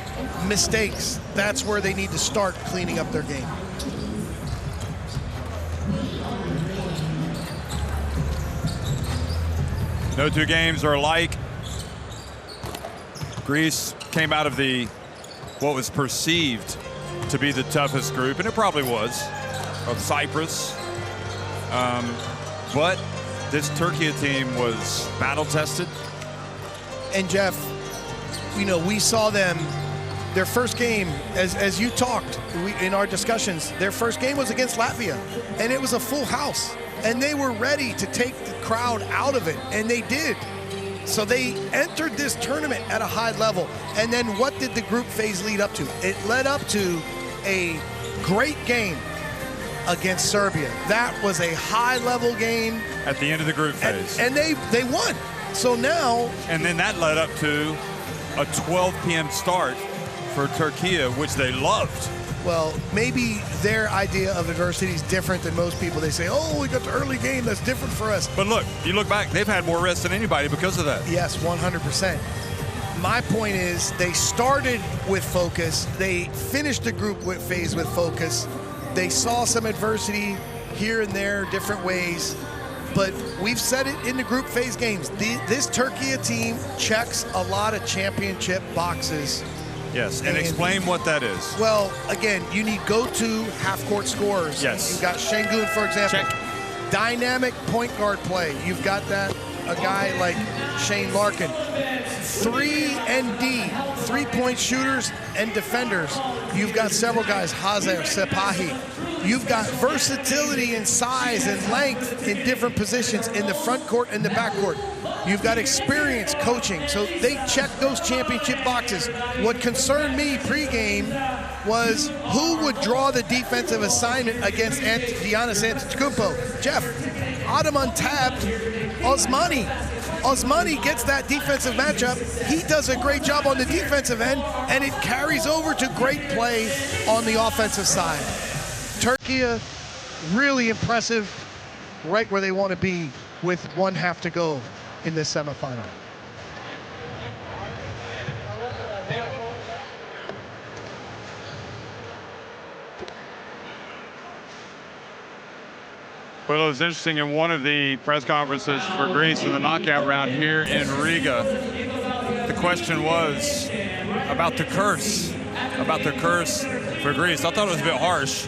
mistakes, that's where they need to start cleaning up their game. No two games are alike. Greece came out of what was perceived to be the toughest group, and it probably was, of Cyprus. But this Türkiye team was battle-tested. And Jeff, you know, we saw them, their first game, as you talked in our discussions, their first game was against Latvia, and it was a full house. And they were ready to take the crowd out of it, and they did. So they entered this tournament at a high level. And then what did the group phase lead up to? It led up to a great game against Serbia. That was a high-level game. At the end of the group phase. And they won. So now... And then that led up to a 12 p.m. start for Türkiye, which they loved. Well, maybe their idea of adversity is different than most people. They say, oh, we got the early game, that's different for us. But look, you look back, they've had more rest than anybody because of that. Yes, 100%. My point is they started with focus. They finished the group phase with focus. They saw some adversity here and there, different ways. But we've said it in the group phase games. This Türkiye team checks a lot of championship boxes. Yes, and explain what that is. Well, again, you need go-to half-court scorers. Yes. You've got Şengün, for example. Check. Dynamic point guard play. You've got that, a guy like Shane Larkin. 3 and D, three-point shooters and defenders. You've got several guys, Hazer, Sepahi. You've got versatility in size and length in different positions in the front court and the back court. You've got experience coaching, so they check those championship boxes. What concerned me pregame was who would draw the defensive assignment against Giannis Antetokounmpo. Jeff, Adam untapped, Osmani. Osmani gets that defensive matchup. He does a great job on the defensive end, and it carries over to great play on the offensive side. Türkiye, really impressive, right where they want to be with 1 half to go in this semifinal. Well, it was interesting in one of the press conferences for Greece in the knockout round here in Riga. The question was about the curse for Greece. I thought it was a bit harsh,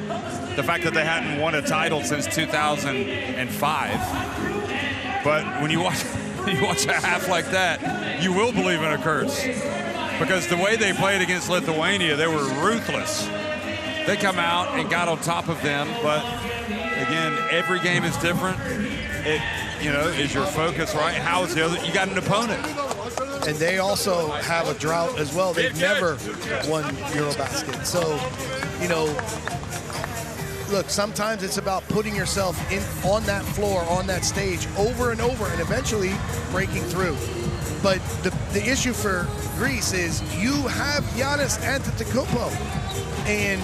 the fact that they hadn't won a title since 2005. But when you watch a half like that, you will believe in a curse. Because the way they played against Lithuania, they were ruthless. They come out and got on top of them, but again, every game is different. Is your focus right? How is the other? You got an opponent. And they also have a drought as well. They've never won EuroBasket. So, look, sometimes it's about putting yourself on that floor, on that stage, over and over, and eventually breaking through. But the issue for Greece is you have Giannis Antetokounmpo. And,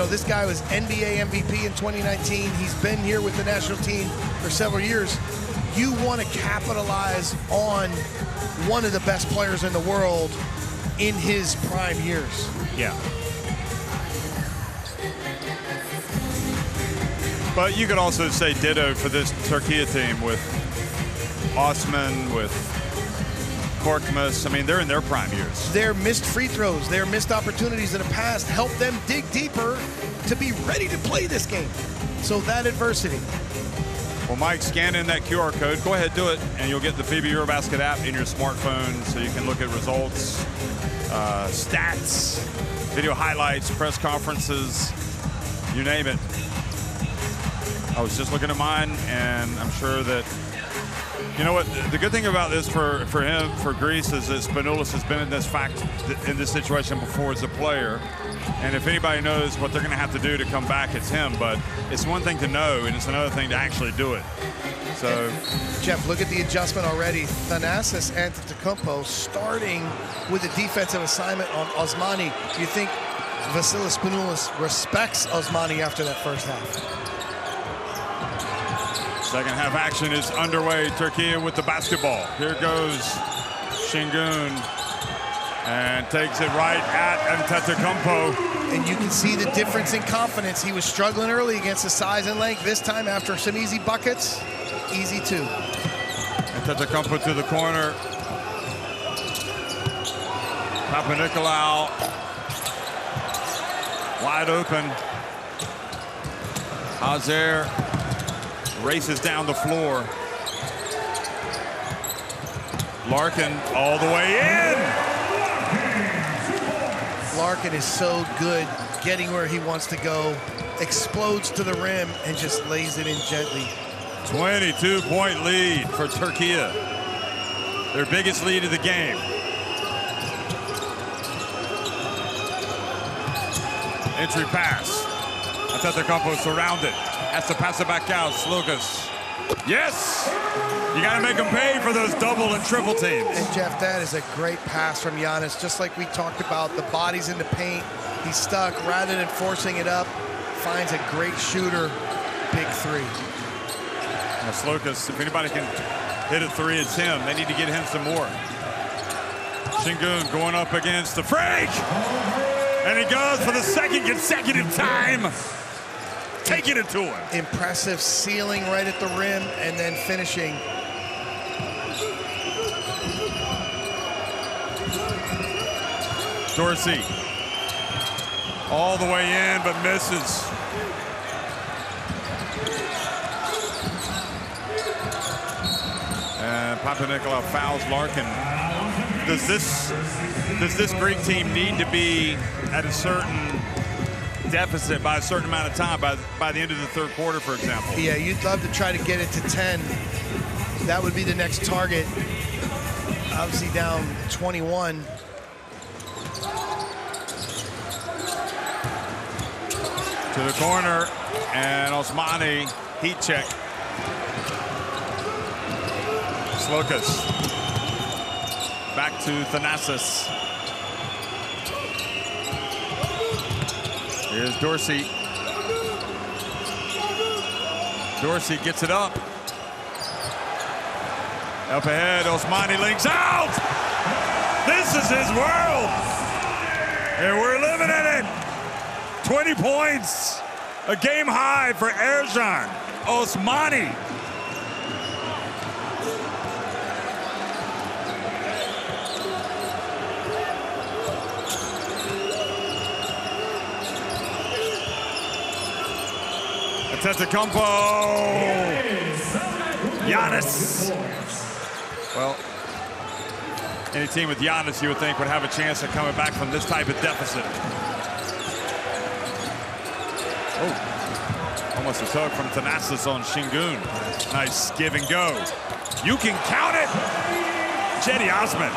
this guy was NBA MVP in 2019. He's been here with the national team for several years. you want to capitalize on one of the best players in the world in his prime years. Yeah. But you could also say ditto for this Türkiye team with Osman, with Korkmaz. I mean, they're in their prime years. Their missed free throws, their missed opportunities in the past helped them dig deeper to be ready to play this game. So that adversity. Well, Mike, scan in that QR code. Go ahead, do it, and you'll get the FIBA EuroBasket app in your smartphone so you can look at results, stats, video highlights, press conferences, you name it. I was just looking at mine, and I'm sure that, you know what, the good thing about this for him, for Greece, is that Spanoulis has been in this situation before as a player. And if anybody knows what they're going to have to do to come back, it's him. But it's one thing to know, and it's another thing to actually do it. So, Jeff, look at the adjustment already. Thanasis Antetokounmpo starting with a defensive assignment on Osmani. Do you think Vasilis Spanoulis respects Osmani after that first half? Second half action is underway. Türkiye with the basketball. Here goes Şengün. And takes it right at Antetokounmpo. And you can see the difference in confidence. He was struggling early against the size and length. This time, after some easy buckets, easy two. Antetokounmpo to the corner. Papanikolaou wide open. Hazer races down the floor. Larkin all the way in. Larkin is so good getting where he wants to go, explodes to the rim, and just lays it in gently. 22-point lead for Türkiye. Their biggest lead of the game. Entry pass. Antetokounmpo surrounded. Has to pass it back out. Slokas. Yes! You got to make them pay for those double and triple teams. And Jeff, that is a great pass from Giannis. Just like we talked about, the body's in the paint. He's stuck. Rather than forcing it up, finds a great shooter. Big three. Now Slokas, if anybody can hit a three, it's him. They need to get him some more. Şengün going up against the Frank. And he goes for the second consecutive time. Taking it to him. Impressive ceiling right at the rim and then finishing. Dorsey all the way in, but misses. And Papanikolaou fouls Larkin. Does this Greek team need to be at a certain deficit by a certain amount of time, by the end of the third quarter, for example? Yeah, you'd love to try to get it to 10. That would be the next target. Obviously down 21. To the corner, and Osmani, heat check. Slokas. Back to Thanasis. Here's Dorsey. Dorsey gets it up. Up ahead, Osmani links out! This is his world! And we're living in it! 20 points, a game high for Ercan Osmani. Antetokounmpo. Giannis. Well, any team with Giannis, you would think, would have a chance of coming back from this type of deficit. Oh, almost a tug from Thanasis on Şengün. Nice give and go. You can count it. Cedi Osman.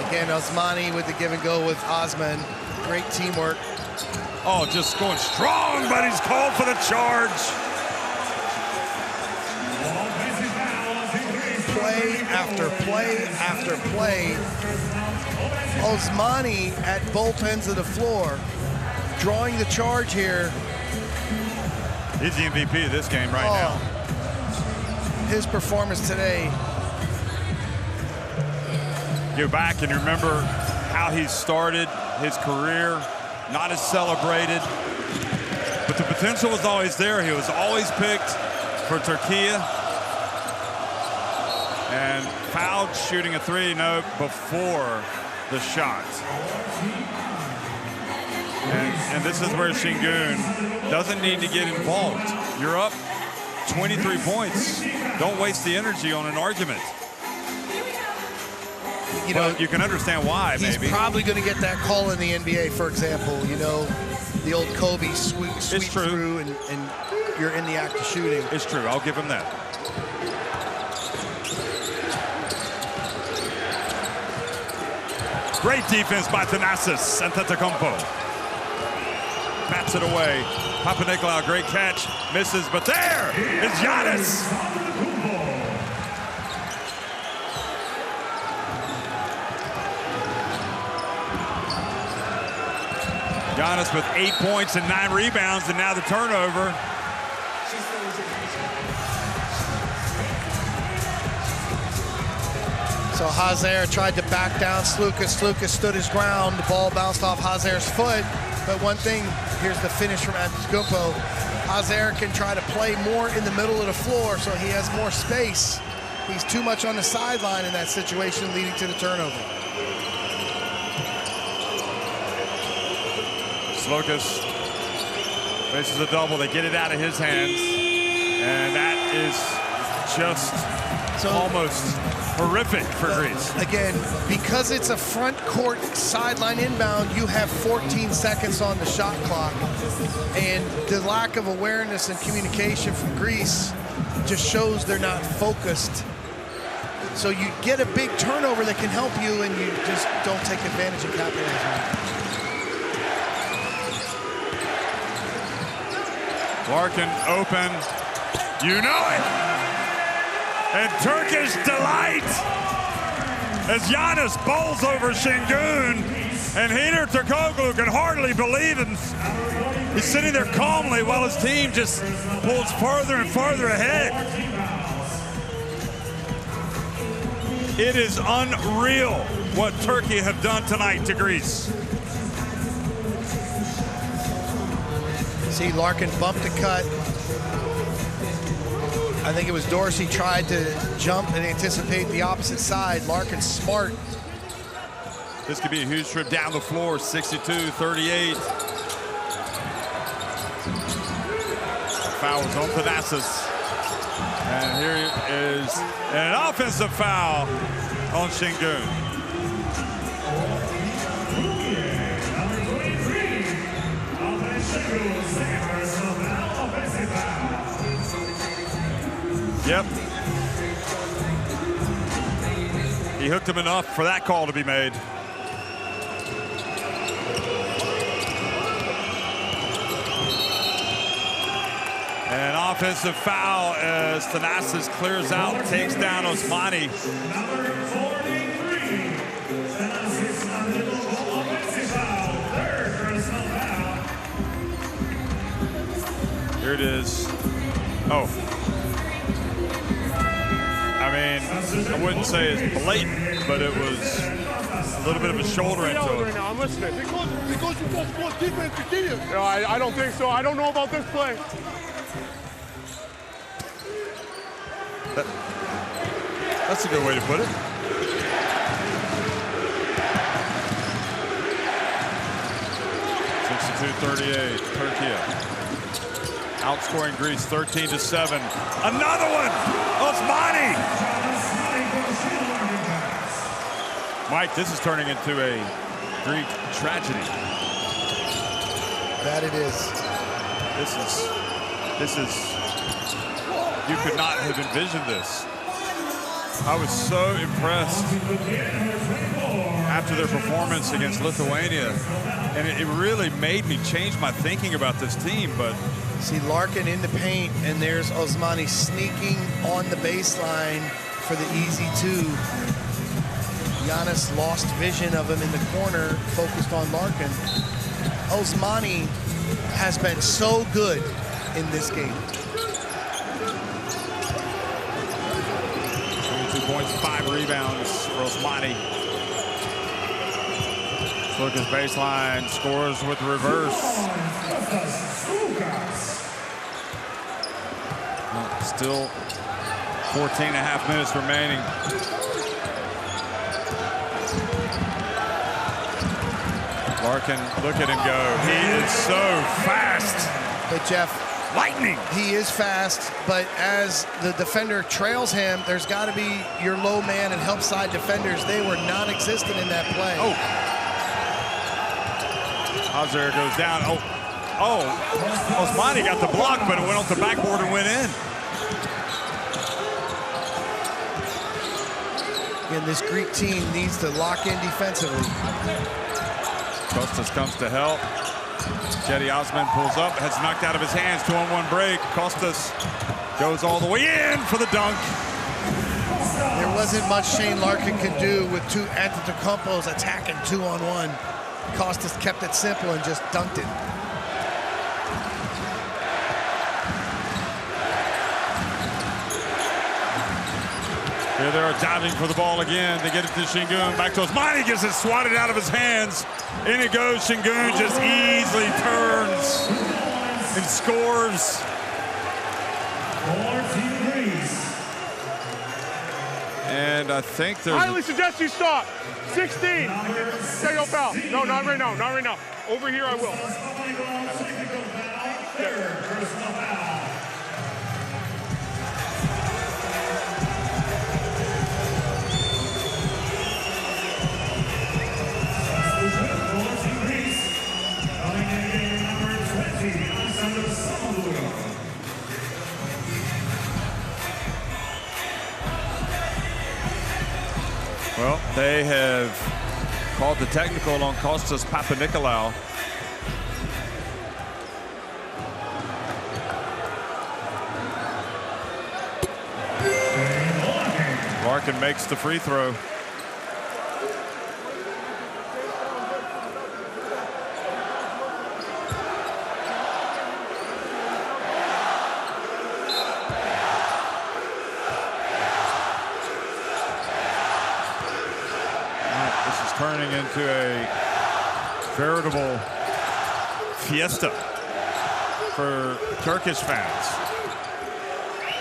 Again, Osmani with the give and go with Osman. Great teamwork. Oh, just going strong, but he's called for the charge. Play after play after play. Osmani at both ends of the floor, drawing the charge here. He's the MVP of this game right now. his performance today. Go back and remember how he started his career, not as celebrated, but the potential was always there. He was always picked for Türkiye, and fouled shooting a 3 note before the shot. And this is where Şengün doesn't need to get involved. You're up 23 points. Don't waste the energy on an argument. You know, but you can understand why, he's maybe. probably going to get that call in the NBA, for example. You know, the old Kobe sweep through and you're in the act of shooting. It's true. I'll give him that. Great defense by Thanasis Antetokounmpo. Bats it away. Papanikolaou, great catch. Misses, but there is Giannis. Giannis with 8 points and 9 rebounds, and now the turnover. So Hazer tried to back down Sloukas. Sloukas stood his ground. The ball bounced off Hazer's foot. But one thing, here's the finish from Antetokounmpo. Hazer can try to play more in the middle of the floor so he has more space. He's too much on the sideline in that situation, leading to the turnover. Sloukas faces a double. They get it out of his hands. And that is just almost horrific for Greece. Again, because it's a front court sideline inbound, you have 14 seconds on the shot clock. And the lack of awareness and communication from Greece just shows they're not focused. So you get a big turnover that can help you, and you just don't take advantage and capitalize on it. Larkin open. You know it. And Turkish delight as Giannis bowls over Şengün, and Heater Turkoglu can hardly believe it. He's sitting there calmly while his team just pulls farther and farther ahead. It is unreal what Turkey have done tonight to Greece. See, Larkin bumped the cut. I think it was Dorsey tried to jump and anticipate the opposite side. Larkin's smart. This could be a huge trip down the floor, 62-38. Foul was on Thanasis. And here is an offensive foul on Şengün. Yep. He hooked him enough for that call to be made. An offensive foul as Thanasis clears out, takes down Osmani. Here it is. Oh. I mean, I wouldn't say it's blatant, but it was a little bit of a shoulder into it. Right now, I'm listening. Because you guys score defense to kill you. No, I don't think so. I don't know about this play. That's a good way to put it. (62-38), Türkiye outscoring Greece 13-7. Another one, Osmani. Mike, this is turning into a Greek tragedy. That it is. This is. You could not have envisioned this. I was so impressed after their performance against Lithuania, and it really made me change my thinking about this team. But see Larkin in the paint, and there's Osmani sneaking on the baseline for the easy two. Giannis lost vision of him in the corner, focused on Larkin. Osmani has been so good in this game. points, 5 rebounds for Osmani. Lucas baseline, scores with reverse. Still 14.5 minutes remaining. Larkin, look at him go. He is so fast. But Jeff, lightning. He is fast, but as the defender trails him, there's got to be your low man and help side defenders. They were non-existent in that play. Oh. Hazer goes down. Osmani got the block, but it went off the backboard and went in. And this Greek team needs to lock in defensively. Kostas comes to help. Cedi Osman pulls up, has knocked out of his hands, 2-on-1 break. Kostas goes all the way in for the dunk. There wasn't much Shane Larkin could do with two Antetokounmpos attacking 2-on-1. Kostas kept it simple and just dunked it. Here they are diving for the ball again. They get it to Şengün. Back to Osmani, gets it swatted out of his hands. In it goes. Şengün just easily turns and scores. And I think there's... I highly suggest you stop. 16. Say no foul. No, not right now. Not right now. Over here I will. Well, they have called the technical on Kostas Papanikolaou. Larkin makes the free throw. Turning into a veritable fiesta for Turkish fans.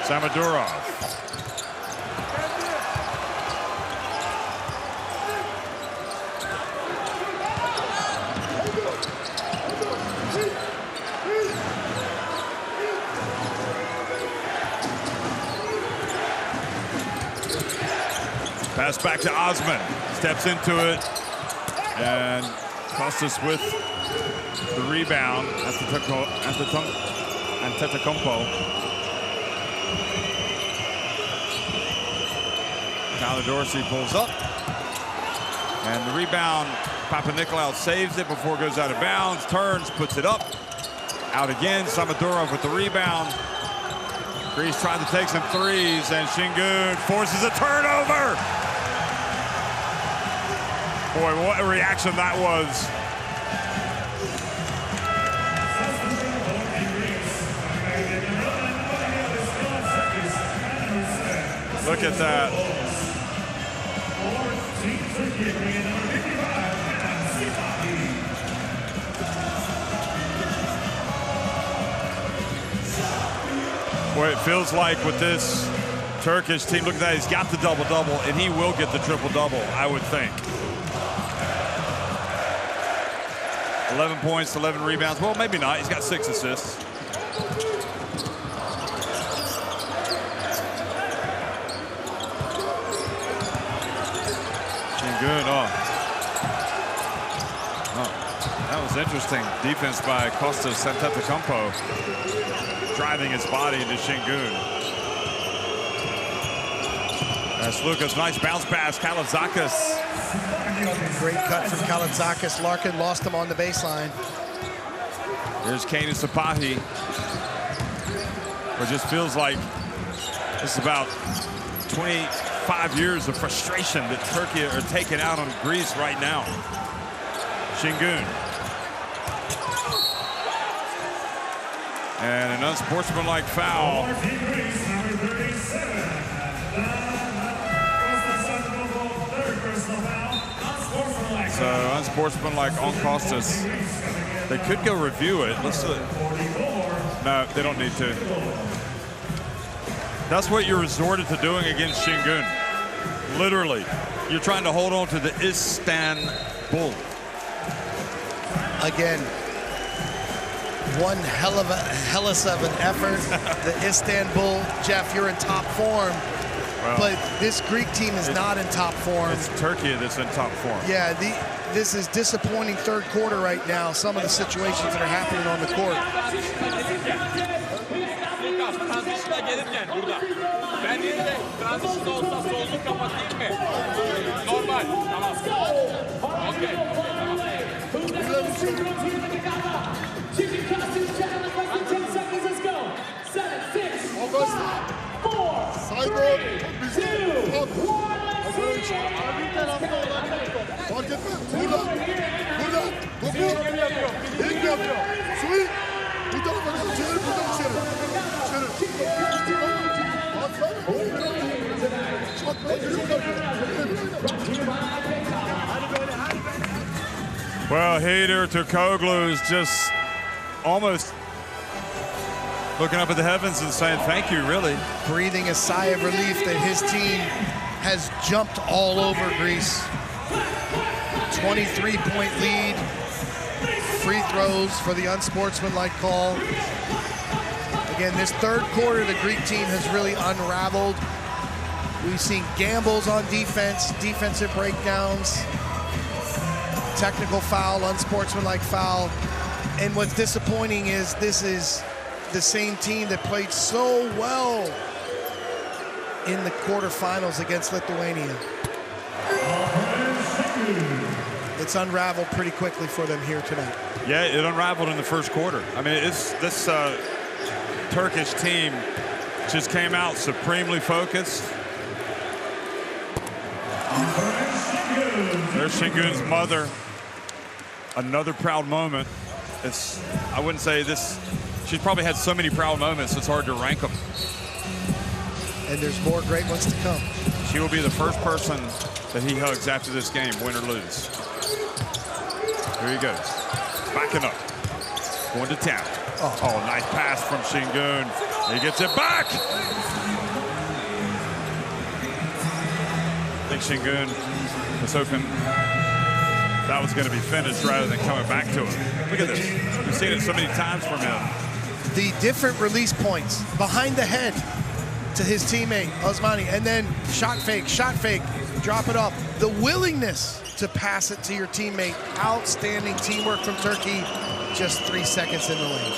Samadurov. Pass back to Osman. Steps into it, and Kostas with the rebound. Antetokounmpo. Tyler Dorsey pulls up, and the rebound. Papanikolaou saves it before it goes out of bounds. Turns, puts it up, out again. Samadurov with the rebound. Greece trying to take some threes, and Şengün forces a turnover. Boy, what a reaction that was. Look at that. Boy, it feels like with this Turkish team, look at that, he's got the double-double, and he will get the triple-double, I would think. 11 points, 11 rebounds. Well, maybe not. He's got 6 assists. Şengün, that was interesting. Defense by Kostas Antetokounmpo. Driving his body into Şengün. That's Lucas. Nice bounce pass. Kalaitzakis. Great cut from Kalaitzakis. Larkin lost him on the baseline. Here's Kane Sapahi. It just feels like this is about 25 years of frustration that Turkey are taking out on Greece right now. Şengün. And an unsportsmanlike foul. So unsportsmanlike on Costas. They could go review it. Let's do it. No, they don't need to. That's what you're resorted to doing against Şengün. Literally, you're trying to hold on to the Istanbul. Again, one hell of an effort. The Istanbul, Jeff, you're in top form. Well, but this Greek team is not in top form. It's Turkey that's in top form. Yeah, this is disappointing third quarter right now. Some of the situations that are happening on the court. Well, Heydar Turkoglu is just almost looking up at the heavens and saying thank you, really. Breathing a sigh of relief that his team has jumped all over Greece. 23-point lead. Free throws for the unsportsmanlike call. Again, this third quarter, the Greek team has really unraveled. We've seen gambles on defense, defensive breakdowns, technical foul, unsportsmanlike foul. And what's disappointing is this is the same team that played so well in the quarterfinals against Lithuania. It's unraveled pretty quickly for them here tonight. Yeah, it unraveled in the first quarter. I mean, this Turkish team just came out supremely focused. There's Şengün's mother. Another proud moment. I wouldn't say this. She's probably had so many proud moments, it's hard to rank them. And there's more great ones to come. She will be the first person that he hugs after this game, win or lose. Here he goes. Backing up. Going to town. Oh, nice pass from Şengün. He gets it back. I think Şengün was hoping that was going to be finished rather than coming back to him. Look at this. We've seen it so many times from him. The different release points behind the head to his teammate, Osmani, and then shot fake, drop it off. The willingness to pass it to your teammate. Outstanding teamwork from Turkey. Just 3 seconds in the lane.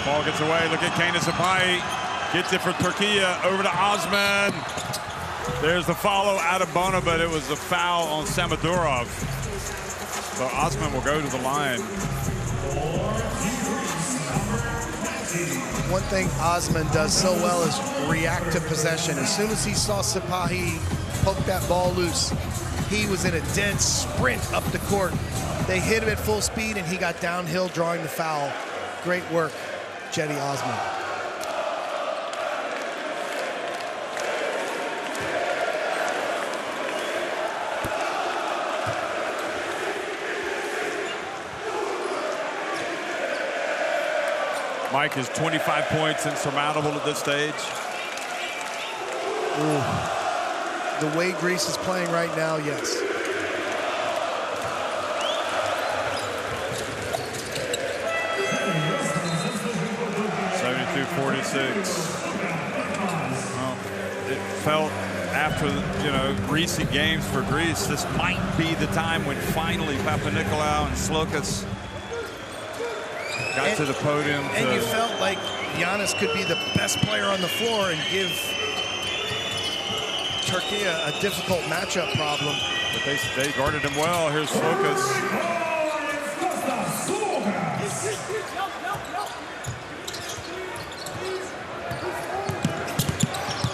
Ball gets away. Look at Kane Sapai. Gets it for Türkiye. Over to Osman. There's the follow out of Bona, but it was a foul on Samadurov. So Osman will go to the line. One thing Osman does so well is react to possession. As soon as he saw Sapahi poke that ball loose, he was in a dead sprint up the court. They hit him at full speed, and he got downhill, drawing the foul. Great work, Cedi Osman. Mike is 25 points insurmountable at this stage. Ooh. The way Greece is playing right now, yes. Well, it felt after, recent games for Greece, this might be the time when finally Papanikolaou and Slokas got to the podium. And you felt like Giannis could be the best player on the floor and give Türkiye a difficult matchup problem. But they guarded him well. Here's Slokas.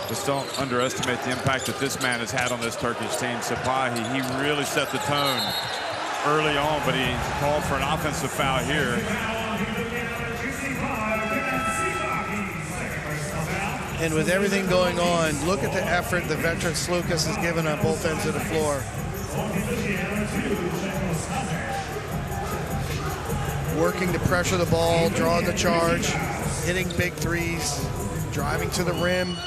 Just don't underestimate the impact that this man has had on this Turkish team. Sapahi, he really set the tone early on, but he called for an offensive foul here. And with everything going on, look at the effort the veteran Slukas has given on both ends of the floor. Working to pressure the ball, drawing the charge, hitting big threes, driving to the rim.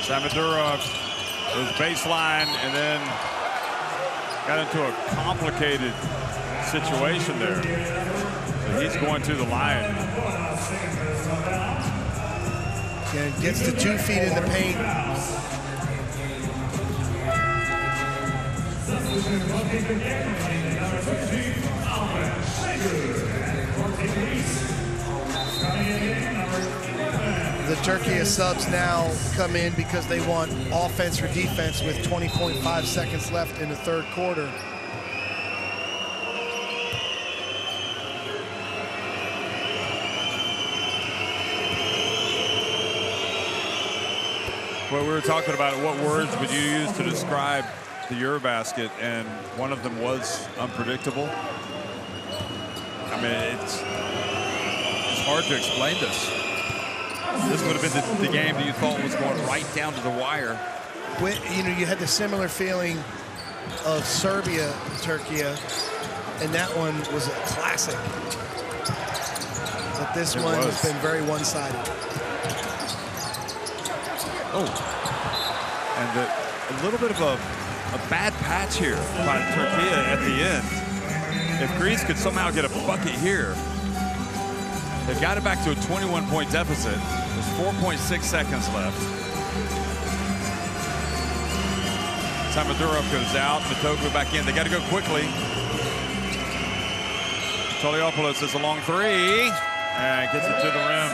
Samadurov was baseline and then got into a complicated situation there. So he's going to the line. And gets to 2 feet in the paint. The Türkiye subs now come in because they want offense for defense with 20.5 seconds left in the third quarter. Well, we were talking about what words would you use to describe the EuroBasket, and one of them was unpredictable. I mean, it's hard to explain this. This would have been the game that you thought was going right down to the wire. You know, you had the similar feeling of Serbia, Türkiye, and that one was a classic. But this one has been very one-sided. Oh, and a little bit of a bad patch here by Türkiye at the end. If Greece could somehow get a bucket here, they've got it back to a 21-point deficit. There's 4.6 seconds left. Samadurov goes out, Mitoglu back in. They got to go quickly. Toliopoulos is a long three and gets it to the rim.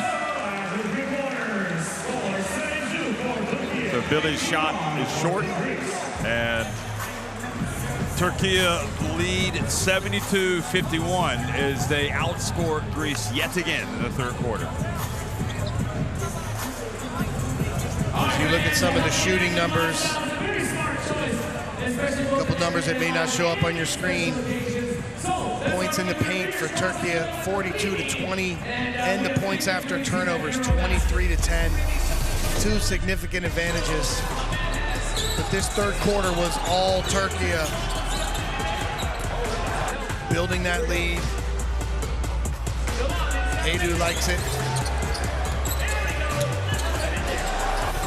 So Billy's shot is short, and Türkiye lead 72-51 as they outscore Greece yet again in the third quarter. If you look at some of the shooting numbers, a couple numbers that may not show up on your screen. Points in the paint for Türkiye, 42-20, and the points after turnovers, 23-10. Two significant advantages. But this third quarter was all Türkiye building that lead. Edu likes it.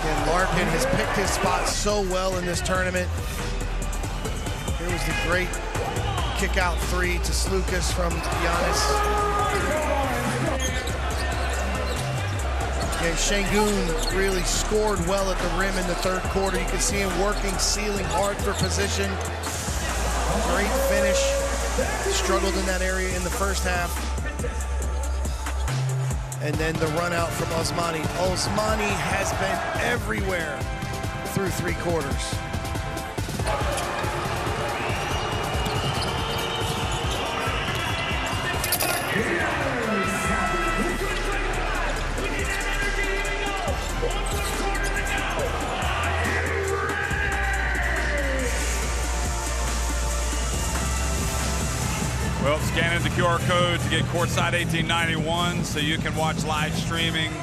And Larkin has picked his spot so well in this tournament. Here was the great kick out three to Slukas from Giannis. And Şengün really scored well at the rim in the third quarter. You can see him working, sealing hard for position. Great finish. Struggled in that area in the first half. And then the run out from Osmani. Osmani has been everywhere through three quarters. Well, scanning the QR code to get courtside 1891 so you can watch live streaming,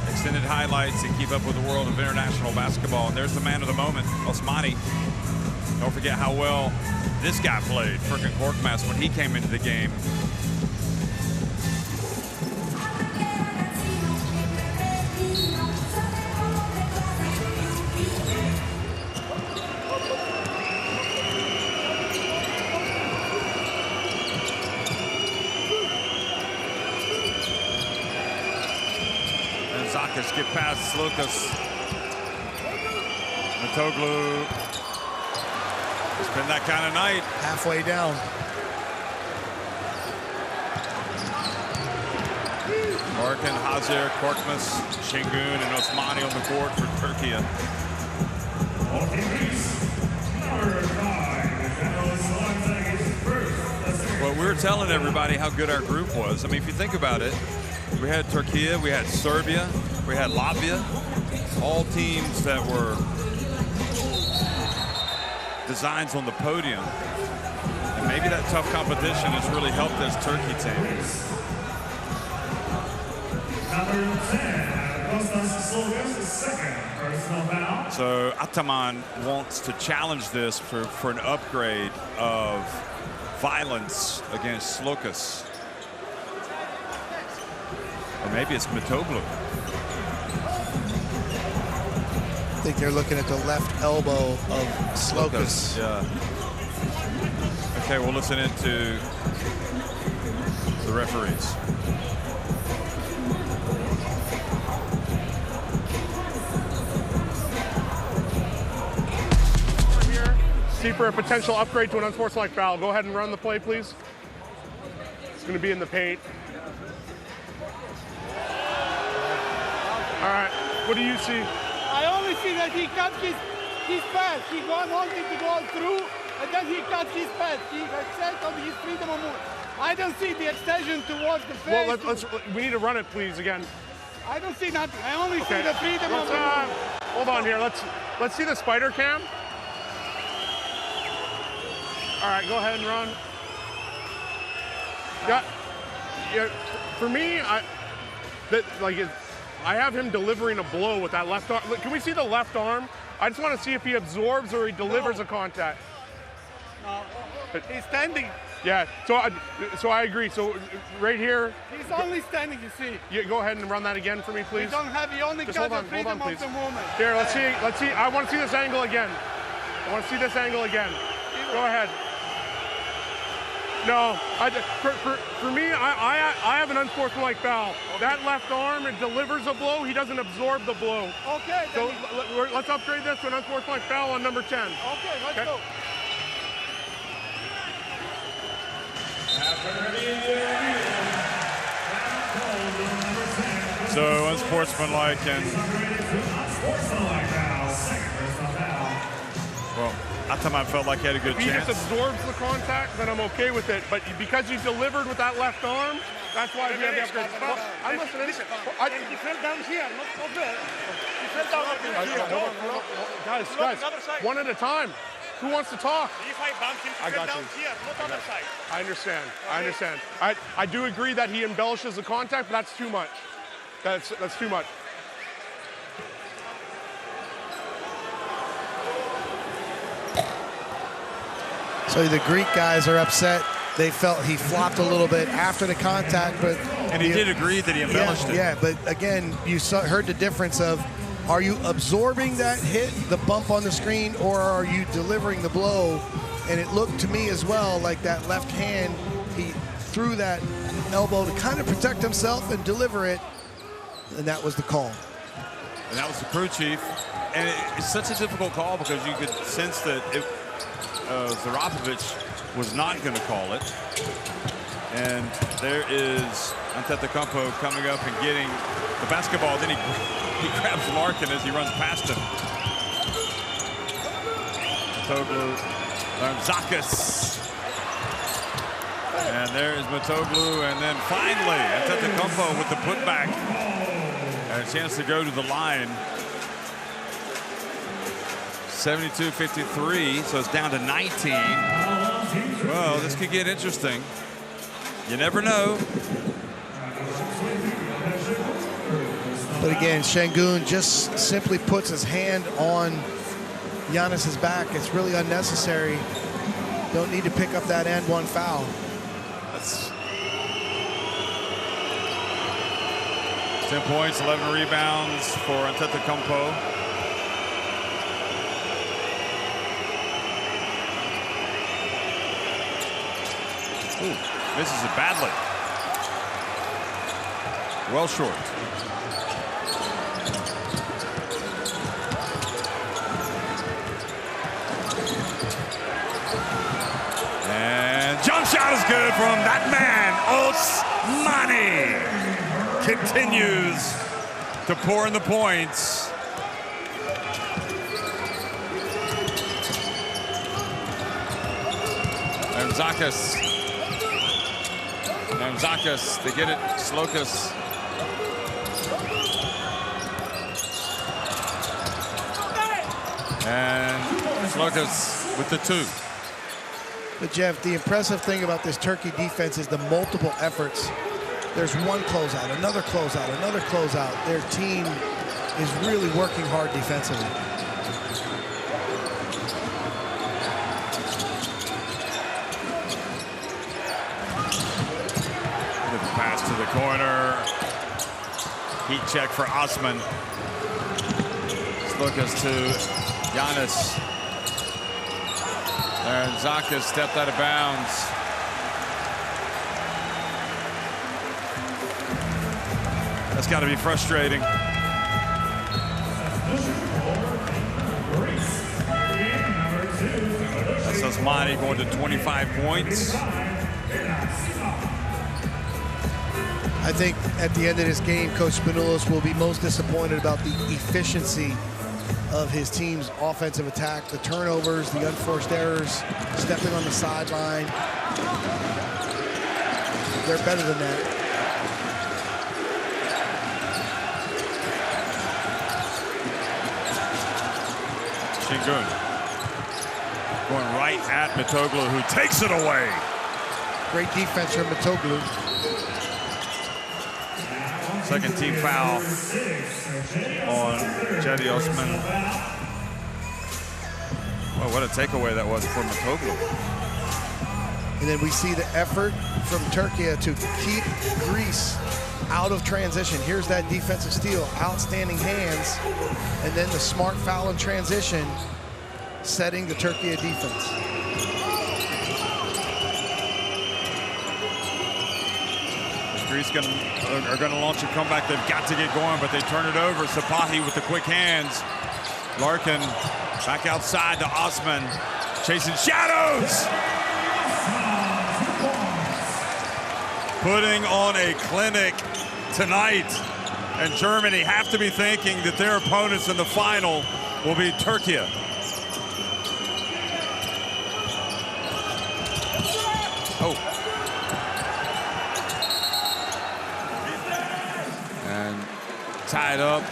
extended highlights, and keep up with the world of international basketball. And there's the man of the moment, Osmani. Don't forget how well this guy played, Furkan Korkmaz, when he came into the game. Skip past Slukas. Mitoglu. It's been that kind of night. Halfway down. Larkin, Hazir, Korkmaz, Şengün, and Osmani on the court for Türkiye. Well, we were telling everybody how good our group was. I mean, if you think about it, we had Türkiye, we had Serbia, we had Latvia, all teams that were designs on the podium. And maybe that tough competition has really helped this Turkey team. So Ataman wants to challenge this for an upgrade of violence against Slokas. Or maybe it's Mitoglu. I think they're looking at the left elbow of Slokas. Yeah. Okay, we'll listen into the referees. See for a potential upgrade to an unsportsmanlike foul. Go ahead and run the play, please. It's going to be in the paint. All right, what do you see? I only see that he cut his pass. He wanted to go through, and then he cut his pass. He had set on his freedom of movement. I don't see the extension towards the face. Well, we need to run it, please, again. I don't see nothing. I only see the freedom of movement. Hold on here. Let's see the spider cam. All right, go ahead and run. Yeah. For me, I have him delivering a blow with that left arm. Can we see the left arm? I just want to see if he absorbs or he delivers a contact. No, he's standing. Yeah. So I agree. So right here. He's only standing. You see. Yeah, go ahead and run that again for me, please. He only got the freedom of the movement. Here, let's see. I want to see this angle again. Go ahead. No, for me, I have an unsportsmanlike foul. Okay. That left arm, it delivers a blow. He doesn't absorb the blow. Okay. So let's upgrade this to an unsportsmanlike foul on number 10. Okay, let's go. So unsportsmanlike and well, Ataman felt like he had a good chance. If he just absorbs the contact, then I'm okay with it. But because you delivered with that left arm, that's why we have the upgrade. I'm listening. He fell down here, not there. He fell down here. Guys, one at a time. Who wants to talk? If I bump him, he fell down here, not other side. I understand. I do agree that he embellishes the contact, but that's too much. That's too much. So the Greek guys are upset. They felt he flopped a little bit after the contact, but he did agree that he embellished it. Yeah, but again, you heard the difference of, are you absorbing that hit, the bump on the screen, or are you delivering the blow? And it looked to me as well like that left hand, he threw that elbow to kind of protect himself and deliver it, and that was the call. And that was the crew chief. And it's such a difficult call because you could sense that Zarapovic was not going to call it. And there is Antetokounmpo coming up and getting the basketball. Then he grabs Larkin as he runs past him. Mitoglu, Zakis. And there is Mitoglu. And then finally, Antetokounmpo with the putback. And a chance to go to the line. 72-53, so it's down to 19. Well, this could get interesting. You never know. But again, Şengün just simply puts his hand on Giannis's back. It's really unnecessary. Don't need to pick up that and one foul. That's 10 points, 11 rebounds for Antetokounmpo. Ooh, misses it badly. Well short. And jump shot is good from that man, Osmani. Continues to pour in the points. And Zakis. And Zakis, they get it, Slokas. And Lucas with the 2. But Jeff, the impressive thing about this Turkey defense is the multiple efforts. There's one closeout, another closeout, another closeout. Their team is really working hard defensively. Pass to the corner. Heat check for Osman. Lucas to Giannis. And Zaka stepped out of bounds. That's got to be frustrating. That's Osmani going to 25 points. I think at the end of this game, Coach Spanoulis will be most disappointed about the efficiency of his team's offensive attack, the turnovers, the unforced errors, stepping on the sideline. They're better than that. Şengün going right at Mitoglu, who takes it away. Great defense from Mitoglu. Second team foul on Cedi Osman. Well, what a takeaway that was from Mitoglu. And then we see the effort from Türkiye to keep Greece out of transition. Here's that defensive steal, outstanding hands, and then the smart foul in transition, setting the Türkiye defense. Greece are going to launch a comeback. They've got to get going, but they turn it over. Sapahi with the quick hands. Larkin back outside to Osman, chasing shadows. Putting on a clinic tonight. And Germany have to be thinking that their opponents in the final will be Türkiye. Oh. And tied up.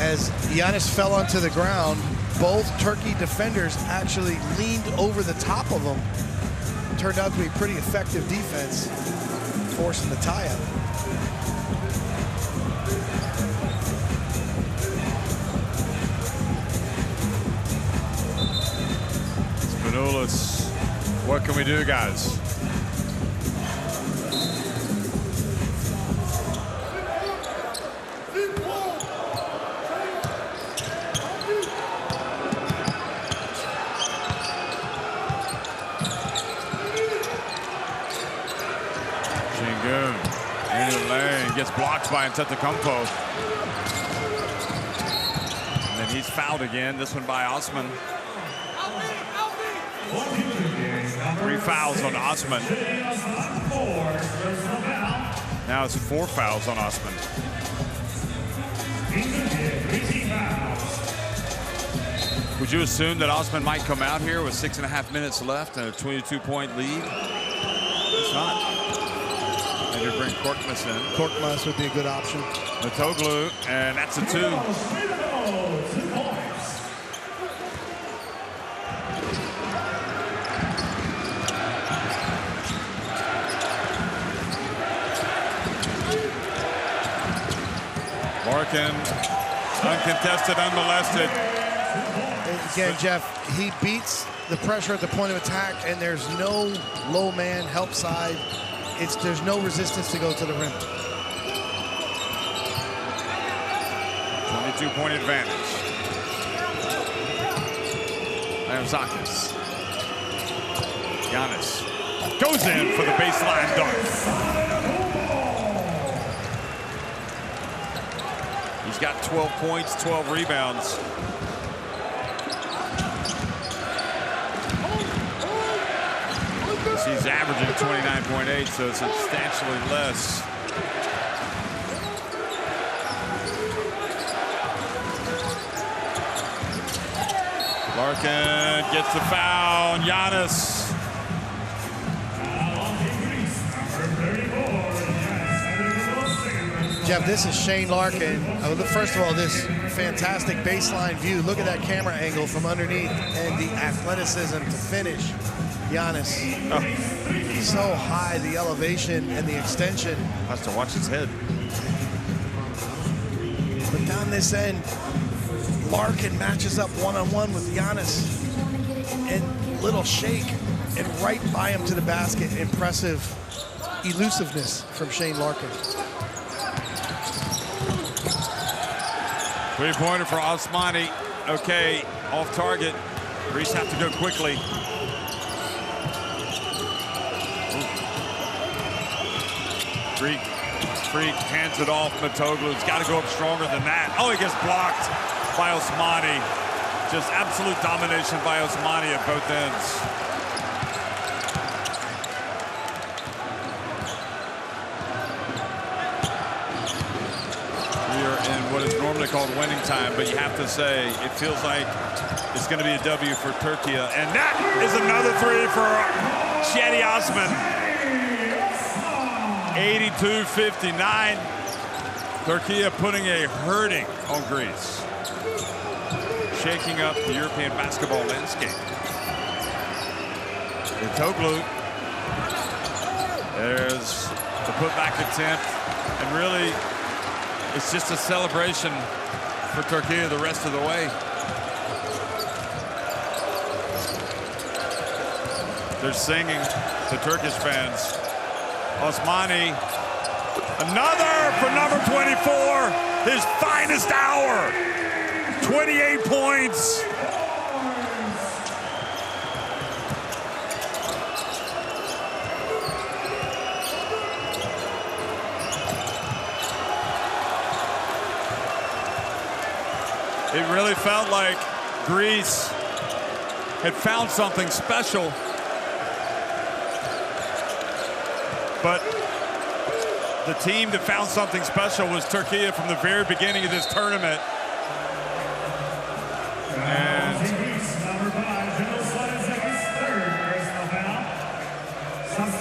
As Giannis fell onto the ground, both Turkey defenders actually leaned over the top of him. Turned out to be pretty effective defense, forcing the tie-up. Spanoulis, what can we do, guys? Into the lane, gets blocked by Antetokounmpo. And then he's fouled again, this one by Osman. 3 fouls on Osman. Now it's 4 fouls on Osman. Would you assume that Osman might come out here with 6.5 minutes left and a 22-point lead? It's not. And you bring Korkmaz in. Korkmaz would be a good option. Mitoglu, and that's a 2. Larkin, uncontested, unmolested. Again, Jeff, he beats the pressure at the point of attack, and there's no low man help side. There's no resistance to go to the rim. 22-point advantage. Zakis. Giannis goes in for the baseline dunk. He's got 12 points, 12 rebounds. He's averaging 29.8, so substantially less. Larkin gets the foul, and Giannis. Jeff, this is Shane Larkin. First of all, this fantastic baseline view. Look at that camera angle from underneath and the athleticism to finish. Giannis, so high, the elevation and the extension. Has to watch his head. But down this end, Larkin matches up one-on-one with Giannis. And little shake and right by him to the basket. Impressive elusiveness from Shane Larkin. Three-pointer for Osmani. Okay, off target. Greece have to go quickly. Freak hands it off. Matoglu's got to go up stronger than that. Oh, he gets blocked by Osmani. Just absolute domination by Osmani at both ends. We are in what is normally called winning time, but you have to say it feels like it's going to be a W for Türkiye. And that is another three for Cedi Osman. 82-59. Türkiye putting a hurting on Greece. Shaking up the European basketball landscape. Matoglu. There's the putback attempt. And really, it's just a celebration for Türkiye the rest of the way. They're singing, the Turkish fans. Osmani, another for number 24, his finest hour. 28 points. It really felt like Greece had found something special. But the team that found something special was Türkiye from the very beginning of this tournament. And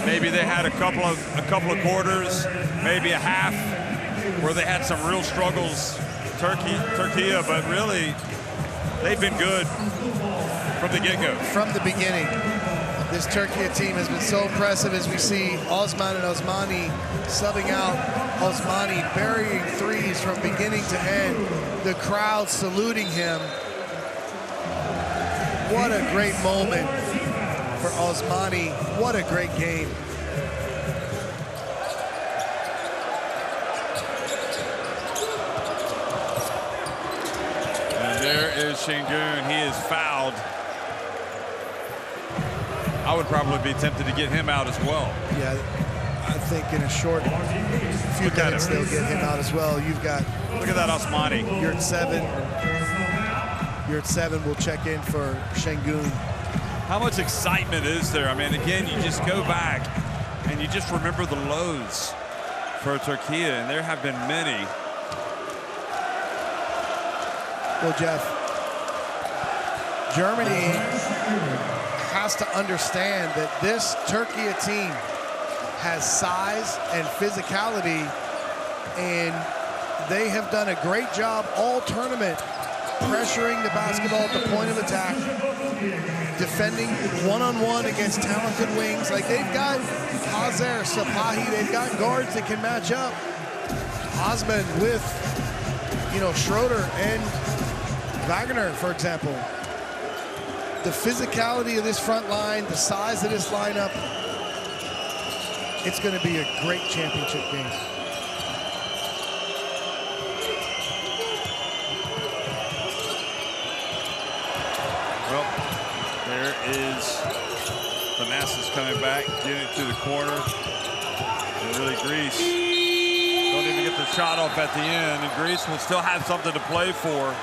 maybe they had a couple of quarters, maybe a half, where they had some real struggles, Türkiye, but really they've been good from the get-go. From the beginning. This Türkiye team has been so impressive as we see Osman and Osmani subbing out. Osmani burying threes from beginning to end. The crowd saluting him. What a great moment for Osmani. What a great game. And there is Şengün. He is fouled. I would probably be tempted to get him out as well. Yeah, I think in a short few minutes they'll get him out as well. You've got... Look at that Osmani. You're at 7. You're at 7. We'll check in for Şengün. How much excitement is there? I mean, again, you just go back and you just remember the lows for Türkiye, and there have been many. Well, Jeff, Germany has to understand that this Türkiye team has size and physicality, and they have done a great job all tournament pressuring the basketball at the point of attack, defending one-on-one against talented wings. Like, they've got Hazer, Sapahi, they've got guards that can match up. Osman with, Schroeder and Wagner, for example. The physicality of this front line, the size of this lineup, it's going to be a great championship game. Well, there is Thanasis coming back, getting it to the corner. And really, Greece don't even get the shot off at the end. And Greece will still have something to play for.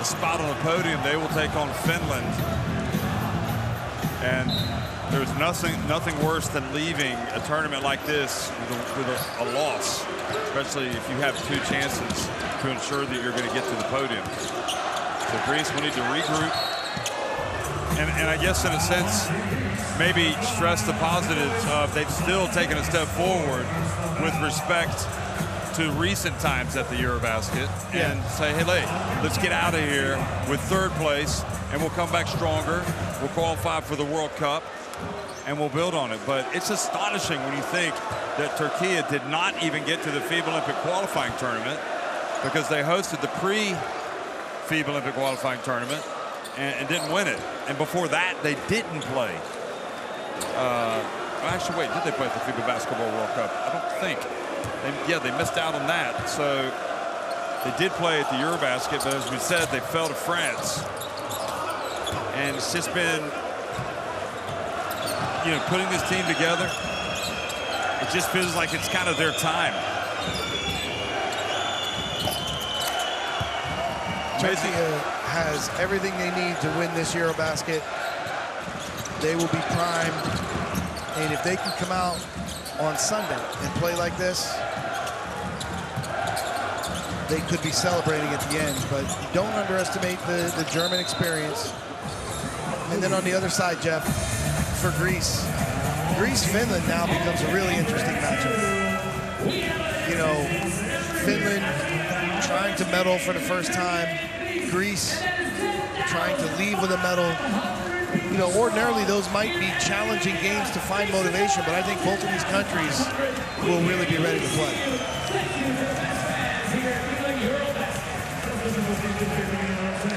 A spot on the podium. They will take on Finland. And there's nothing worse than leaving a tournament like this with a loss, especially if you have 2 chances to ensure that you're going to get to the podium. So Greece will need to regroup. And I guess in a sense, maybe stress the positives of they've still taken a step forward with respect to recent times at the EuroBasket and say, hey, let's get out of here with third place, and we'll come back stronger. We'll qualify for the World Cup, and we'll build on it. But it's astonishing when you think that Türkiye did not even get to the FIBA Olympic qualifying tournament because they hosted the pre-FIBA Olympic qualifying tournament and didn't win it. And before that, they didn't play. Actually, wait, did they play at the FIBA Basketball World Cup? I don't think. They missed out on that. So they did play at the EuroBasket, but as we said, they fell to France. And it's just been, putting this team together. It just feels like it's kind of their time. Türkiye has everything they need to win this EuroBasket. They will be primed. And if they can come out on Sunday and play like this, they could be celebrating at the end. But don't underestimate the German experience. And then on the other side, Jeff, for Greece-Finland now becomes a really interesting matchup. Finland trying to medal for the first time. Greece trying to leave with a medal. Ordinarily those might be challenging games to find motivation, but I think both of these countries will really be ready to play.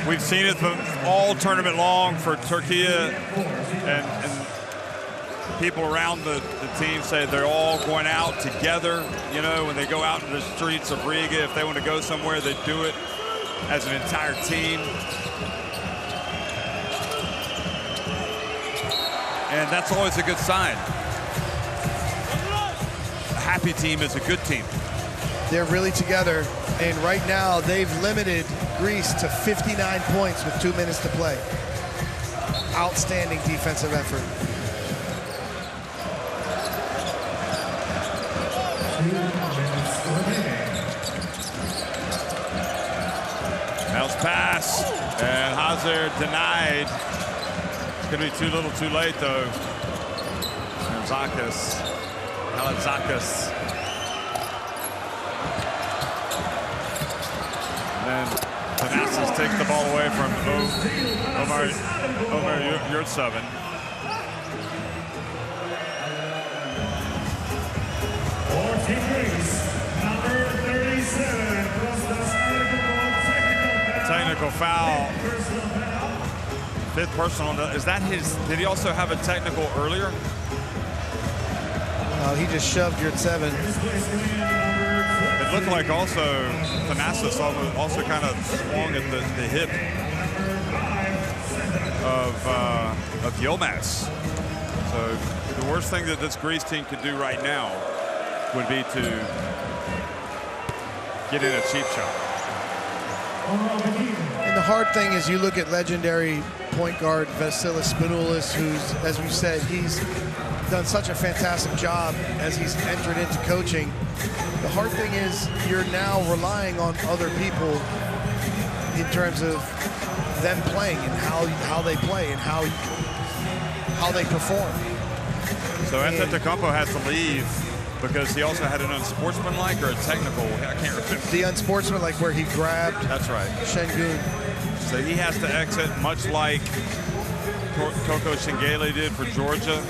We've seen it all tournament long for Türkiye, and people around the team say they're all going out together. When they go out in the streets of Riga, if they want to go somewhere, they do it as an entire team. And that's always a good sign. A happy team is a good team. They're really together, and right now they've limited Greece to 59 points with 2 minutes to play. Outstanding defensive effort. Bounce pass, and Hazard denied. It's going to be too little too late, though. Zakis. And then Thanasis takes the ball away from Ömer Yurtseven. Technical foul. Fifth personal. Is that his? Did he also have a technical earlier? He just shoved Yurtseven. It looked like also Thanasis also kind of swung at the hip of Yilmaz. So the worst thing that this Greece team could do right now would be to get in a cheap shot. And the hard thing is you look at legendary point guard Vasilis Spanoulis, who's, as we said, he's done such a fantastic job as he's entered into coaching. The hard thing is you're now relying on other people in terms of them playing and how they play and how they perform. So Antetokounmpo has to leave because he also had an unsportsmanlike or a technical, I can't remember. The unsportsmanlike where he grabbed. That's right. Şengün. So he has to exit, much like Toko Şengeli did for Georgia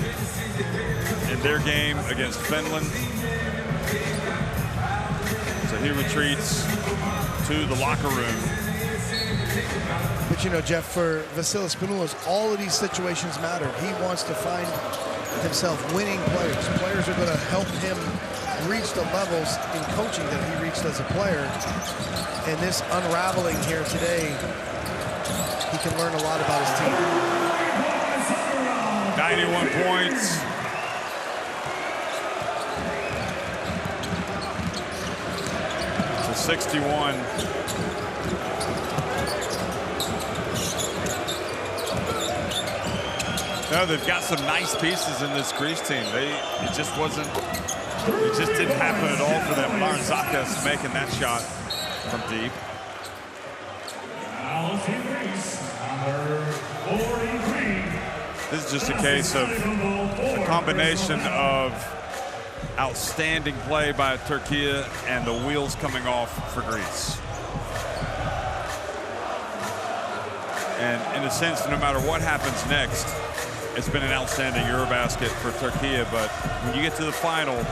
in their game against Finland. So he retreats to the locker room. But Jeff, for Vasilis Spanoulis, all of these situations matter. He wants to find himself winning players. Players are going to help him reach the levels in coaching that he reached as a player. And this unraveling here today, he can learn a lot about his team. 91 points. To 61. No, they've got some nice pieces in this Greece team. It just didn't happen at all for them. Lauren Zakis making that shot from deep. This is just a case of a combination of outstanding play by Türkiye and the wheels coming off for Greece. And in a sense, no matter what happens next, it's been an outstanding EuroBasket for Türkiye, but when you get to the final,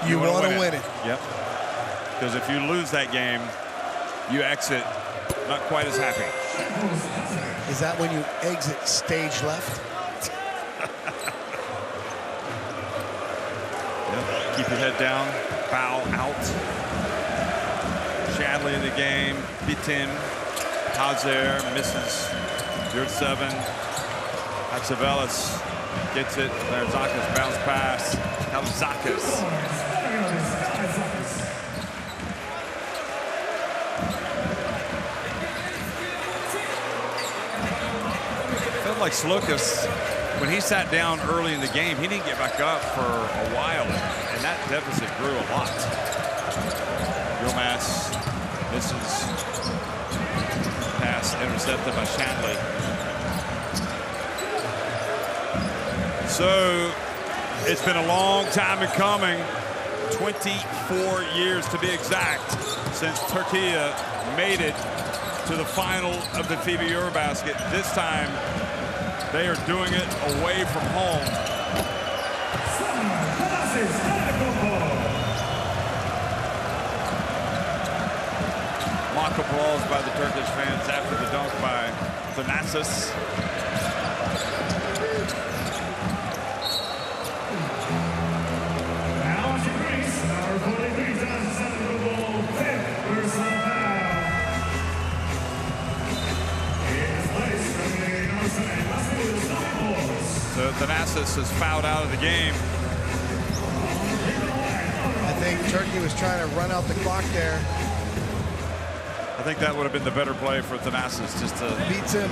you want to win it. Yep. Because if you lose that game, you exit not quite as happy. Is that when you exit stage left? Yep. Keep your head down, foul out. Shadley in the game, Bitim. Hazer misses. You're 7. Aksavelis gets it. Zakas bounce pass. Zakas. Felt like Slukas, when he sat down early in the game, he didn't get back up for a while, and that deficit grew a lot. Yilmaz misses. Pass intercepted by Shanley. So it's been a long time in coming, 24 years to be exact, since Türkiye made it to the final of the FIBA EuroBasket. This time they are doing it away from home. Mock applause by the Turkish fans after the dunk by Thanasis. So Thanasis is fouled out of the game. I think Türkiye was trying to run out the clock there. I think that would have been the better play for Thanasis, just to beats him.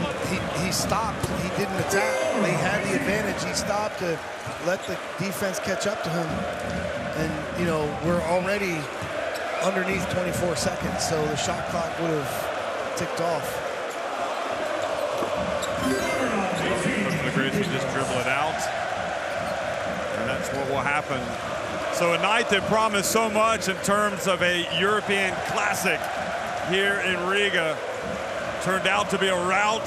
He stopped. He didn't attack. They had the advantage. He stopped to let the defense catch up to him. And, you know, we're already underneath 24 seconds, so the shot clock would have ticked off. The Greece would just dribble it out, and that's what will happen. So a night that promised so much in terms of a European classic here in Riga turned out to be a rout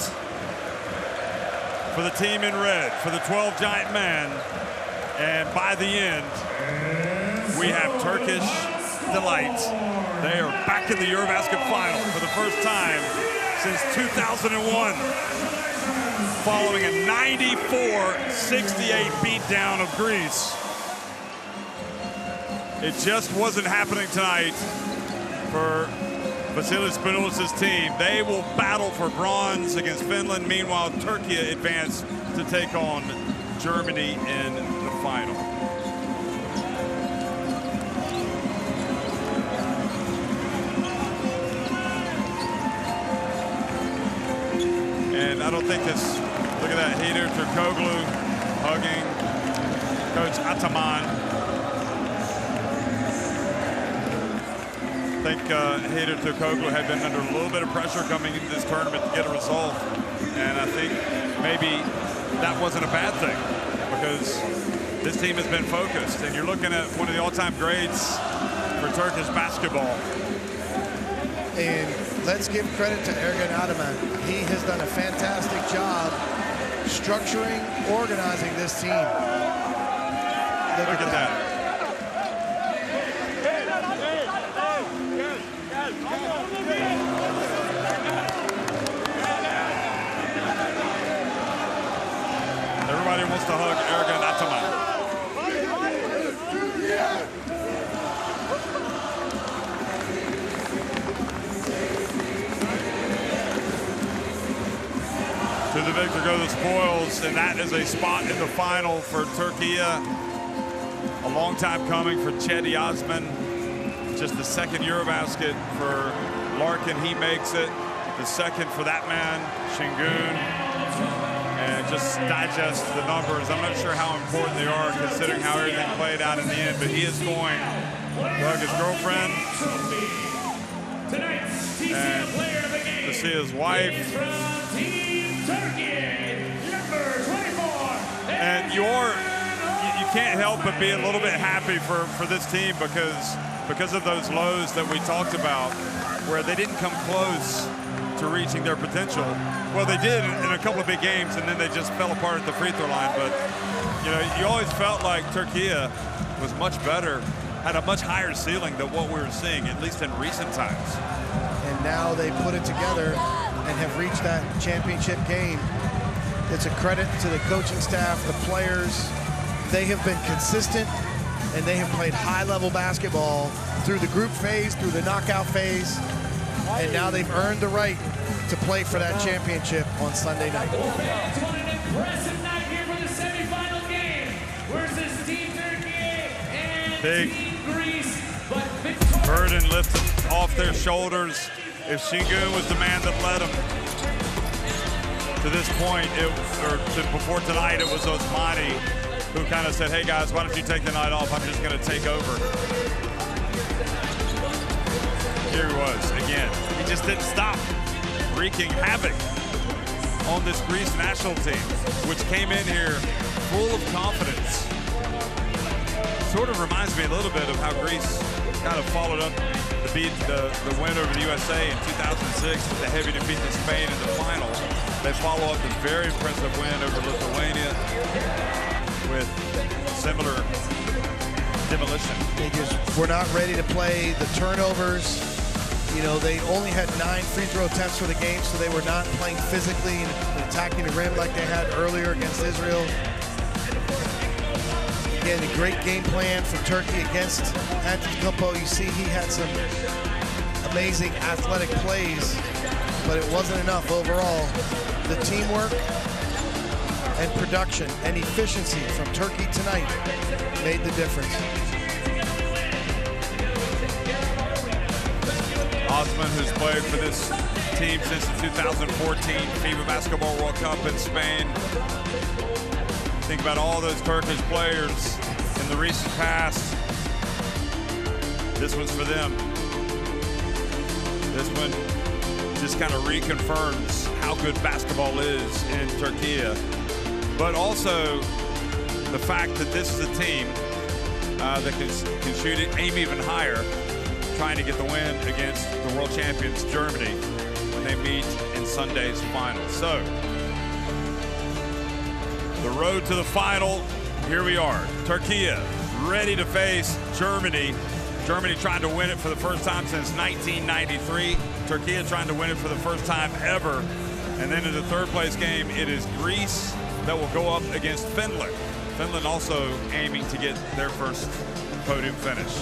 for the team in red, for the 12 giant men. And by the end, we have Turkish delight. They are back in the EuroBasket final for the first time since 2001, following a 94-68 beatdown of Greece. It just wasn't happening tonight for Vasilis Spanoulis' team. They will battle for bronze against Finland. Meanwhile, Türkiye advanced to take on Germany in the final. And I don't think this, look at that, Heater Turkoglu hugging Coach Ataman. I think Heater Turkoglu had been under a little bit of pressure coming into this tournament to get a result. And I think maybe that wasn't a bad thing, because this team has been focused. And you're looking at one of the all-time greats for Turkish basketball. And let's give credit to Ergen Ataman. He has done a fantastic job structuring, organizing this team. Look at that. Everybody wants to hug Ergen Ataman. To the victor go the spoils, and that is a spot in the final for Türkiye. A long time coming for Cedi Osman. Just the second EuroBasket for Larkin. He makes it. The second for that man, Şengün. And just digest the numbers. I'm not sure how important they are considering how everything played out in the end, but he is going to hug his girlfriend and to see his wife. And you can't help but be a little bit happy for this team because of those lows that we talked about, where they didn't come close to reaching their potential. Well, they did in a couple of big games, and then they just fell apart at the free throw line. But, you know, you always felt like Türkiye was much better, had a much higher ceiling than what we were seeing, at least in recent times. And now they put it together and have reached that championship game. It's a credit to the coaching staff, the players. They have been consistent, and they have played high-level basketball through the group phase, through the knockout phase, and now they've earned the right to play for that championship on Sunday night. It's been an impressive night here for the semifinal game versus Team Türkiye and Big Team Greece. burden lifted off their shoulders. If Şengün was the man that led them to this point, before tonight, it was Osmani who kind of said, hey guys, why don't you take the night off? I'm just going to take over. Here he was again. He just didn't stop wreaking havoc on this Greece national team, which came in here full of confidence. Sort of reminds me a little bit of how Greece kind of followed up the win over the USA in 2006 with the heavy defeat to Spain in the final. They follow up the very impressive win over Lithuania with similar demolition. They just were not ready to play the turnovers. You know, they only had 9 free throw attempts for the game, so they were not playing physically and attacking the rim like they had earlier against Israel. Again, a great game plan from Turkey against Antetokounmpo. You see he had some amazing athletic plays, but it wasn't enough overall. The teamwork and production and efficiency from Turkey tonight made the difference. Osman, who's played for this team since the 2014 FIBA Basketball World Cup in Spain. Think about all those Turkish players in the recent past. This one's for them. This one just kind of reconfirms how good basketball is in Türkiye. But also the fact that this is a team that can shoot it, aim even higher, trying to get the win against the world champions, Germany, when they meet in Sunday's final. So, the road to the final, here we are. Türkiye ready to face Germany. Germany trying to win it for the first time since 1993. Türkiye trying to win it for the first time ever. And then in the third place game, it is Greece that will go up against Finland. Finland also aiming to get their first podium finish.